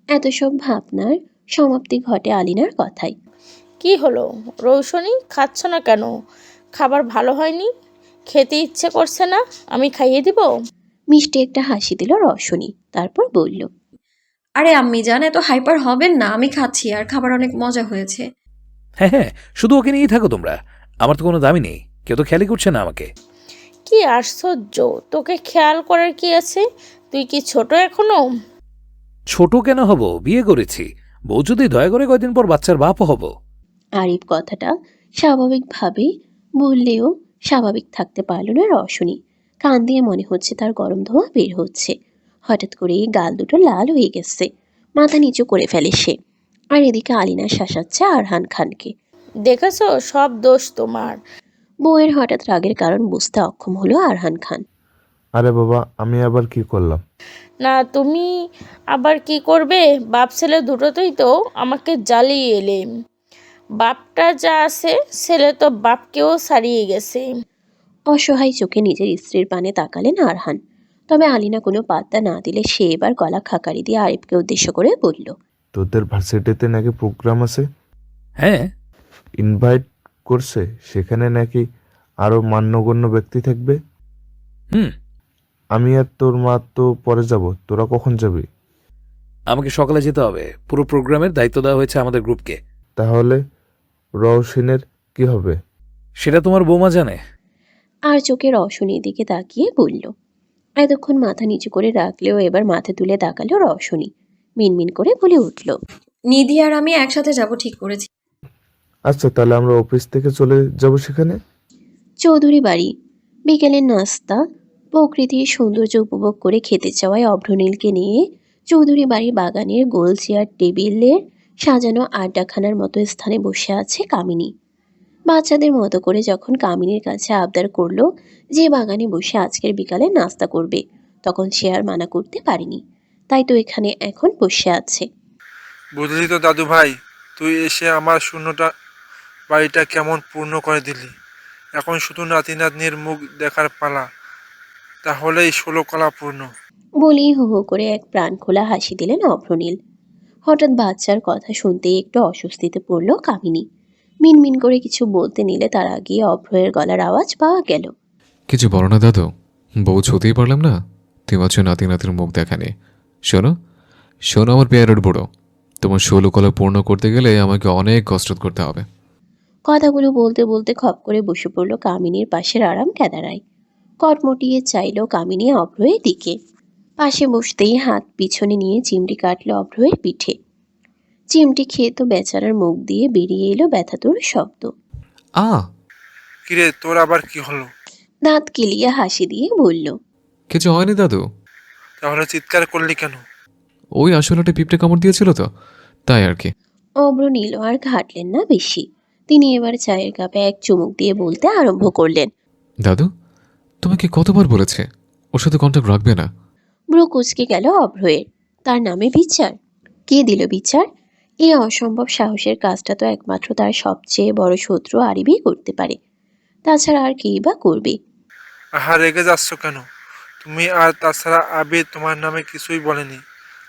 এত সব ভাবনার সমাপ্তি ঘটে আলিনার কথায়। কি হলো রৌশনী, খাচ্ছ না কেন? খাবার ভালো হয়নি? খেতে ইচ্ছে করছে না? আমি খাইয়ে দিব? মিষ্টি একটা হাসি দিল রওশনী, তারপর বলল, আরে আম্মি জান, এত হাইপার হবেন না, আমি খাচ্ছি আর খাবার অনেক মজা হয়েছে। হ্যাঁ হ্যাঁ, শুধু ওকে নিয়েই থাকো তোমরা। আমার তো কোনো দামই নেই, কেউ তো খেয়ালই করছে না আমাকে। কি আশ্চর্য, তোকে খেয়াল করার কি আছে? তুই কি ছোট এখনো? ছোট কেন হব? বিয়ে করেছি। বউ যদি দয়া করে কয়দিন পর বাচ্চার বাপও হব। আরিফ কথাটা স্বাভাবিকভাবে বললেও স্বাভাবিক থাকতে পারল না রওশনী। কান দিয়ে মনে হচ্ছে তার গরম ধোঁয়া বের হচ্ছে। হঠাৎ করেই গাল দুটো লাল হয়ে গেছে, মাথা নিচু করে ফেলে সে। আর এদিকে আলিনা শাসাচ্ছে আরহান খানকে। দেখেছো, সব দোষ তোমার। বউয়ের হঠাৎ রাগের কারণ বুঝতে অক্ষম হলো আরহান খান। আরে বাবা, আমি আবার কি করলাম? না, তুমি আবার কি করবে? বাপ ছেলে দুটোতেই তো আমাকে জ্বালিয়ে এলে। বাপটা যা আছে, ছেলে তো বাপকেও ছাড়িয়ে গেছে। অসহায় চোখে নিজের স্ত্রীর পানে তাকালেন আরহান। তবে আলিনা কোনো পাত্তা না দিলে সে এবার গলা খাকারি দিয়ে আরিফকে উদ্দেশ্য করে বলল, তোদের ভার্সিটিতে নাকি প্রোগ্রাম আছে? হ্যাঁ। ইনভাইট করছে, সেখানে নাকি আরো মান্যগণ্য ব্যক্তি থাকবে। হুম। আমি আর তোর মা তো পরে যাব, তোরা কখন যাবি? আমাকে সকালে যেতে হবে। পুরো প্রোগ্রামের দায়িত্ব দেওয়া হয়েছে আমাদের গ্রুপকে। তাহলে রওশনের কি হবে? সেটা তোমার বৌমা জানে। আর চোখে রওশনীর দিকে তাকিয়ে বলল। এতক্ষণ মাথা নিচু করে রাখলেও এবার মাথা তুলে তাকালো রওশনী। মিনমিন করে বলে উঠল, নিধি আর আমি একসাথে যাব ঠিক করেছি। আচ্ছা, তাহলে আমরা অফিস থেকে চলে যাব সেখানে। চৌধুরী বাড়ি। বিকেলের নাস্তা প্রকৃতির সৌন্দর্য উপভোগ করে খেতে চাওয়ায় অভ্রনীলকে নিয়ে চৌধুরী বাড়ির বাগানের গোল চেয়ার টেবিলের সাজানো আড্ডাখানার মতো স্থানে বসে আছে কামিনী। বাচ্চাদের মতো করে যখন কামিনীর কাছে আবদার করলো যে বাগানে বসে আজকের বিকালে নাস্তা করবে, তখন সে আর মানা করতে পারেনি। তাই তো এখানে এখন বসে আছে। বুঝলি তো দাদু ভাই, তুই এসে আমার শূন্যটা বাড়িটা কেমন পূর্ণ করে দিলি। এখন শুধু নাতি নাতনির মুখ দেখার পালা, তাহলেই 16 কলা পূর্ণ। বলেই হো হো করে এক প্রাণ খোলা হাসি দিলেন অভ্রনীল। হঠাৎ বাচ্চার কথা শুনতেই একটু অস্বস্তিতে পড়ল কামিনী। মিনমিন করে কিছু বলতে নিলে তার আগে অভ্রয়ের গলার আওয়াজ পাওয়া গেল। কিছু বলো না দাদু, বউ ছুতেই পারলাম না। তুমি আছো নাতি নাতির মুখ দেখানে। শোনো শোনো আমার পেয়ারের বুড়ো, তোমার 16 কলা পূর্ণ করতে গেলে আমাকে অনেক কসরত করতে হবে। কথাগুলো বলতে বলতে খপ করে বসে পড়ল কামিনীর পাশের আরাম কেদারায়। কটমটিয়ে চাইল কামিনী অভ্রয়ের দিকে। পাশে বসতেই হাত পিছনে নিয়ে চিমটি কাটল অভ্রয়ের পিঠে। চিমটি খেয়ে তো বেচারার মুখ দিয়ে বেরিয়ে এলো ব্যথাতুর শব্দ। কিরে, তোর আবার কি হলো? দাঁত কেলিয়ে হাসি দিয়ে বলল, কিছু হয়নি দাদু। তাহলে চিৎকার করলি কেন? ওই আসলে একটা পিঁপড়ে কামড় দিয়েছিল তো, তাই আর কি। অভ্র নীল আর ঘাটলেন না বেশি। তিনি এবার চায়ের কাপে এক চুমুক দিয়ে বলতে আরম্ভ করলেন, দাদু তোমাকে কতবার বলেছে ওর সাথে কন্ট্যাক্ট রাখবে না। ব্রু কুচকে গেল অভ্রয়ের। তার নামে বিচার? কে দিল বিচার? এই অসম্ভব সাহসের কাজটা তো একমাত্র তার সবচেয়ে বড় শত্রু আরিবই করতে পারে। তাছাড়া আর কেই বা করবে? আহা, রেগে যাচ্ছ কেন তুমি? আর তাছাড়া আবির তোমার নামে কিছুই বলেনি।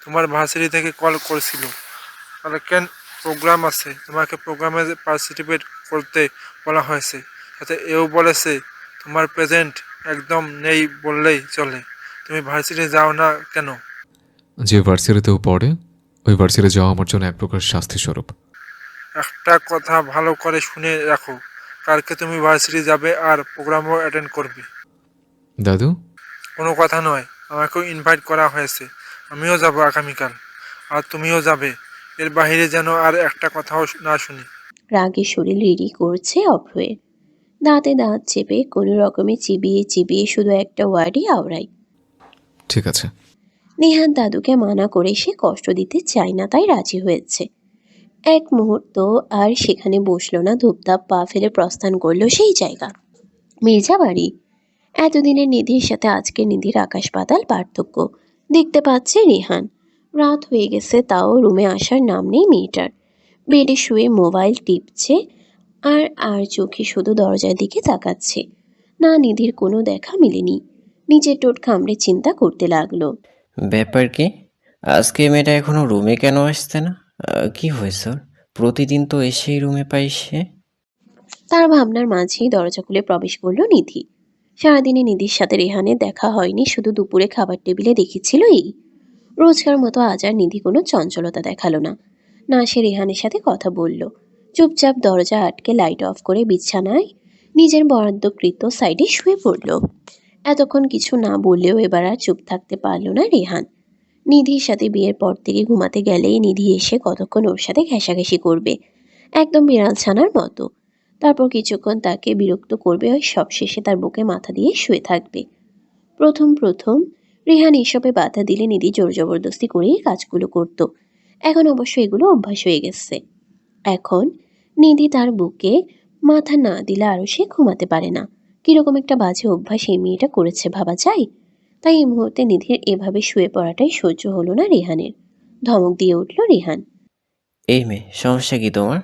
তোমার ভার্সিটি থেকে কল করেছিল, তাহলে কেন প্রোগ্রাম আছে, তোমাকে প্রোগ্রামে পার্টিসিপেট করতে বলা হয়েছে। সাথে এও বলেছে তোমার প্রেজেন্ট একদম নেই বললেই চলে। তুমি ভার্সিটি যাও না কেন? যে ভার্সিটিতেও পড়ে ওই ভার্সিটি যাওয়া আমার জন্য এক প্রকার শাস্তি স্বরূপ। একটা কথা ভালো করে শুনে রাখো, কালকে তুমি ভার্সিটি যাবে আর প্রোগ্রামও অ্যাটেন্ড করবে। দাদু কোনো কথা নয়, আমাকেও ইনভাইট করা হয়েছে, আমিও যাব আগামীকাল, আর তুমিও যাবে। এর বাইরে যেন আর একটা কথাও না শুনি। রাগে শরীর রিরি করছে অভ্রয়ের। দাঁতে দাঁত চেপে কোনো রকমে চিবিয়ে চিবিয়ে শুধু একটা ওয়ার্ডই আওড়ায়, ঠিক আছে। নেহাত দাদুকে মানা করে সে কষ্ট দিতে চায় না, তাই রাজি হয়েছে। এক মুহূর্ত আর সেখানে বসলো না, ধূপধাপ পা ফেলে প্রস্থান করলো সেই জায়গা, মির্জা বাড়ি। এতদিনের নিধির সাথে আজকের নিধির আকাশ পাতাল পার্থক্য দেখতে পাচ্ছে রেহান। রাত হয়ে গেছে, তাও রুমে আসার নাম নেই মেয়েটার। বেডে শুয়ে মোবাইল টিপছে আর আর চোখে শুধু দরজার দিকে তাকাচ্ছে। না, নিধির কোনো দেখা মেলেনি। নিজের টোট কামড়ে চিন্তা করতে লাগলো। ব্যাপার কি, আজকে মেয়েটা এখনো রুমে কেন আসছে না? কি হয়েছে ওর? প্রতিদিন তো এসেই রুমে পাই সে। তার ভাবনার মাঝেই দরজা খুলে প্রবেশ করলো নিধি। সারাদিনে নিধির সাথে রেহানের দেখা হয়নি, শুধু দুপুরে খাবার টেবিলে দেখেছিল এই। রোজকার মতো আজ আর নিধি কোনো চঞ্চলতা দেখালো না। না সে রেহানের সাথে কথা বলল, চুপচাপ দরজা আটকে লাইট অফ করে বিছানায় নিজের বরাদ্দকৃত সাইডে শুয়ে পড়ল। এতক্ষণ কিছু না বললেও এবার আর চুপ থাকতে পারল না রেহান। নিধির সাথে বিয়ের পর থেকে ঘুমাতে গেলেই নিধি এসে কতক্ষণ ওর সাথে ঘেঁষাঘেঁষি করবে, একদম বিড়াল ছানার মতো। তারপর কিছুক্ষণ তাকে বিরক্ত করবে, ওই সবশেষে তার বুকে মাথা দিয়ে শুয়ে থাকবে। প্রথম প্রথম রেহান এসবে বাধা দিলে নিধি জোর জবরদস্তি করেই কাজগুলো করত। এখন অবশ্য এগুলো অভ্যাস হয়ে গেছে। এখন নিধি তার বুকে মাথা না দিলে আরও সে ঘুমাতে পারে না। কিরকম একটা বাজে অভ্যাস এই মেয়েটা করেছে ভাবা যায়। তাই এই মুহূর্তে নিধির এভাবে শুয়ে পড়াটাই সহ্য হলো না রেহানের। ধমক দিয়ে উঠল রেহান। এই মেয়ে, সমস্যা কি তোমার?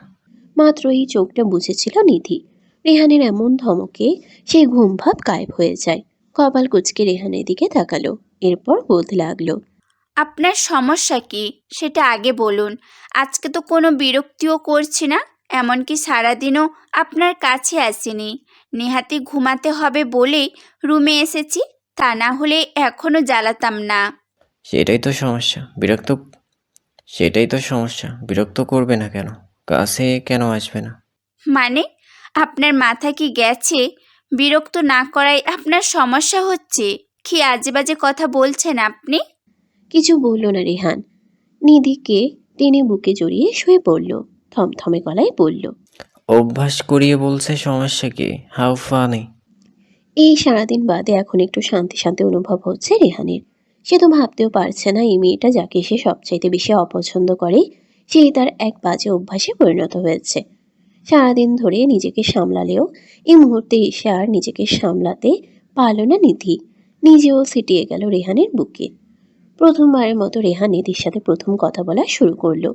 মাত্র এই চোখটা বুঝেছিল নিধি। রেহানের এমন ধমকে সেই ঘুম ভাব গায়েব হয়ে যায়। কপাল কুঁচকে রেহানের দিকে তাকালো, এরপর বলতে লাগলো, আপনার সমস্যা কি সেটা আগে বলুন। আজকে তো কোনো বিরক্তিও করছি না, এমনকি সারাদিনও আপনার কাছে আসিনি। নেহাতি ঘুমাতে হবে বলেই রুমে এসেছি, তা না হলে এখনও জ্বালাতাম না। সেটাই তো সমস্যা, বিরক্ত করবে না কেন? কাছে কেন আসবে না? মানে আপনার মাথা কি গেছে? বিরক্ত না করাই আপনার সমস্যা হচ্ছে? কি আজে বাজে কথা বলছেন আপনি? কিছু বলল না রেহান। নিধিকে টেনে বুকে জড়িয়ে শুয়ে পড়ল। থমথমে গলায় বলল, অভ্যাস করিয়ে বলছে সমস্যা কি? How funny. এই সারাদিন বাদে এখন একটু শান্তি শান্তি অনুভব হচ্ছে রেহানের। সে তো ভাবতেও পারছে না এই মেয়েটা যাকে সে সবচাইতে বেশি অপছন্দ করে সেই তার এক বাজে অভ্যাসে পরিণত হয়েছে। সারাদিন ধরে নিজেকে সামলালেও এই মুহূর্তে এসে আর নিজেকে সামলাতে পারল না নিধি। নিজেও সিটিয়ে গেল রেহানের বুকে। প্রথমবারের মতো রেহান নিধির সাথে প্রথম কথা বলা শুরু করলো।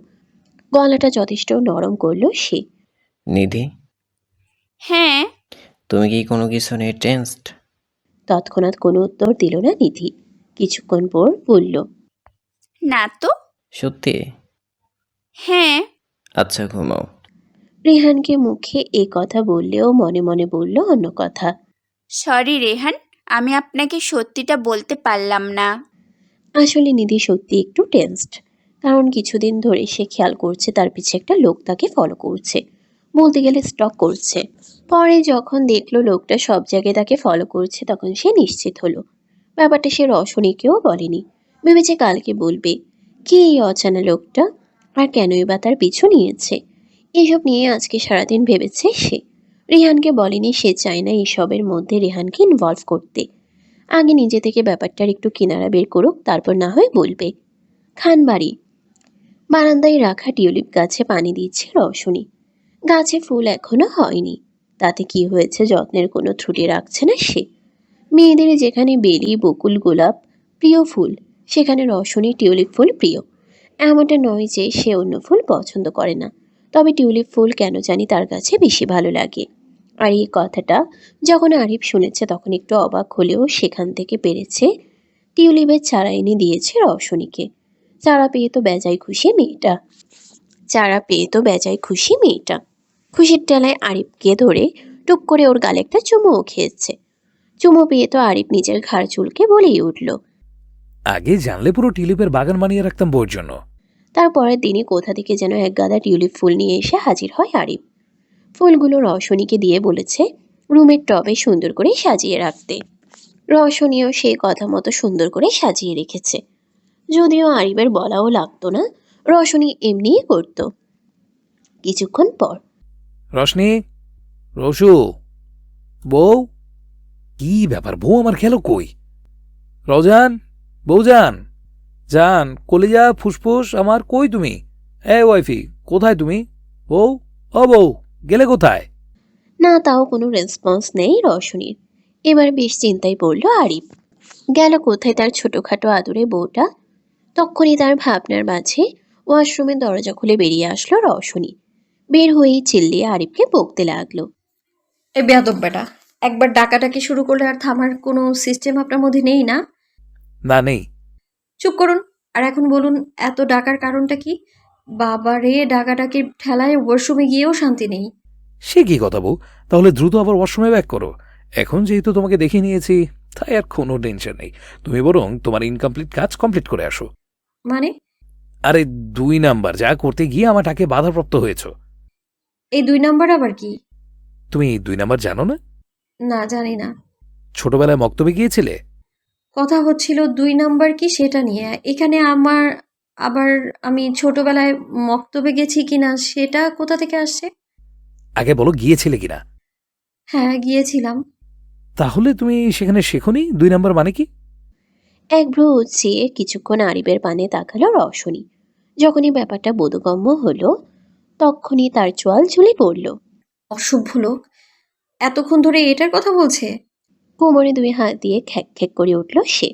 গলাটা যথেষ্ট নরম করলো সে। নিধি, হ্যাঁ। তুমি কি কোনো কিছু নিয়ে টেনসড? তৎক্ষণাৎ কোনো উত্তর দিল না নিধি। কিছুক্ষণ পর বলল, না তো। সত্যি? হ্যাঁ। আচ্ছা, ঘুমাও। রেহানকে মুখে এ কথা বললেও মনে মনে বলল অন্য কথা। সরি রেহান, আমি আপনাকে সত্যিটা বলতে পারলাম না। আসলে নিধি সত্যি একটু টেনসড। কারণ কিছুদিন ধরে সে খেয়াল করছে তার পিছে একটা লোক তাকে ফলো করছে, বলতে গেলে স্টক করছে। পরে যখন দেখলো লোকটা সব জায়গায় তাকে ফলো করছে তখন সে নিশ্চিত হলো। ব্যাপারটা সে রশনীকেও বলেনি, ভেবেছে কালকে বলবে। কি এই অজানা লোকটা, আর কেনই বা তার পিছু নিয়েছে, এসব নিয়ে আজকে সারাদিন ভেবেছে সে। রেহানকে বলেনি, সে চায় না এসবের মধ্যে রেহানকে ইনভলভ করতে। আগে নিজে থেকে ব্যাপারটার একটু কিনারা বের করুক, তারপর না হয় বলবে। খানবাড়ি বারান্দায় রাখা টিউলিপ গাছে পানি দিচ্ছে রশনী। গাছে ফুল এখনো হয়নি, তাতে কি হয়েছে, যত্নের কোনো ত্রুটি রাখছে না সে। মেয়েদের যেখানে বেলি, বকুল, গোলাপ প্রিয় ফুল, সেখানে রশনী টিউলিপ ফুল প্রিয়। এমনটা নয় যে সে অন্য ফুল পছন্দ করে না, তবে টিউলিপ ফুল কেন জানি তার কাছে বেশি ভালো লাগে। আর এই কথাটা যখন আরিফ শুনেছে তখন একটু অবাক হলেও সেখান থেকে পেরেছে টিউলিপের চারা এনে দিয়েছে রশনীকে। চারা পেয়ে তো বেজায় খুশি মেয়েটা। খুশির টেলায় আরিফকে ধরে টুক করে ওর গালে একটা চুমুও খেয়েছে। চুমু পেয়ে তো আরিফ নিজের ঘাড় চুলকে বলেই উঠল, আগে জানলে পুরো টিউলিপের বাগান বানিয়ে রাখতাম বউর জন্য। তারপরের দিনই কোথা থেকে যেন এক গাদা টিউলিপ ফুল নিয়ে এসে হাজির হয় আরিফ। ফুলগুলো রশনীকে দিয়ে বলেছে রুমের টবে সুন্দর করে সাজিয়ে রাখতে। রশনীও সেই কথা মতো সুন্দর করে সাজিয়ে রেখেছে। যদিও আরিফের বলাও লাগতো না, রশনী এমনিই করত। কিছুক্ষণ পর, রশনি, রসু, বউ, কি ব্যাপার, বউ আমার গেল কই? রজান, বউজান, জান, কলিজা, ফুসফুস আমার, কই তুমি? ওয়াইফি, কোথায় তুমি? বউ, ও বউ, গেলে কোথায়? না, তাও কোনো রেসপন্স নেই রশনীর। এবার বেশ চিন্তায় পড়ল আরিফ। গেল কোথায় তার ছোটখাটো আদুরে বউটা? তখনই তার ভাবনার মাঝে ওয়াশরুমের দরজা খুলে বেরিয়ে আসলো রশনী। বের হয়েই চিল্লিয়ে আরিফকে বকতে লাগলো, এ বেয়াদব বেটা, একবার ডাকাডাকি শুরু করলে আর থামার কোনো সিস্টেম আপনার মধ্যে নেই না? না, নেই। চুপ করুন। আর এখন বলুন, এত ডাকার কারণটা কি? বাবারে, ডাকাডাকির ঠেলায় ওয়াশরুমে গিয়েও শান্তি নেই। সে কি কথা বউ, তাহলে দ্রুত আবার ওয়াশরুমে ব্যাক করো। এখন যেহেতু তোমাকে দেখে নিয়েছি তাই আর কোনো টেনশন নেই। তুমি বরং তোমার ইনকমপ্লিট কাজ কমপ্লিট করে আসো। মানে? আরে 2 নাম্বার যা করতে গিয়ে আমার টাকে বাধাপ্রাপ্ত হয়েছ। এই 2 নাম্বার আবার কি? তুমি 2 নাম্বার জানো না? না, জানি না। ছোটবেলায় মক্তবে গিয়েছিলে? কথা হচ্ছিল 2 নাম্বার কি সেটা নিয়ে। এখানে আবার আমি ছোটবেলায় মক্তবে গেছি কিনা সেটা কোথা থেকে আসছে? আগে বলো গিয়েছিলে কিনা। হ্যাঁ, গিয়েছিলাম। তাহলে তুমি সেখানে শেখোনি 2 নাম্বার মানে কি? এক ভ্রু উঁচিয়ে কিছুক্ষণ আরিফের পানে তাকালো রওশনী। যখনই ব্যাপারটা বোধগম্য হলো তখনই তার চোয়াল ঝুলে পড়ল। অসভ্য লোক, এতক্ষণ ধরে এটার কথা বলছে। কোমরে 2 হাত দিয়ে খ্যাক খ্যাক করে উঠল সে।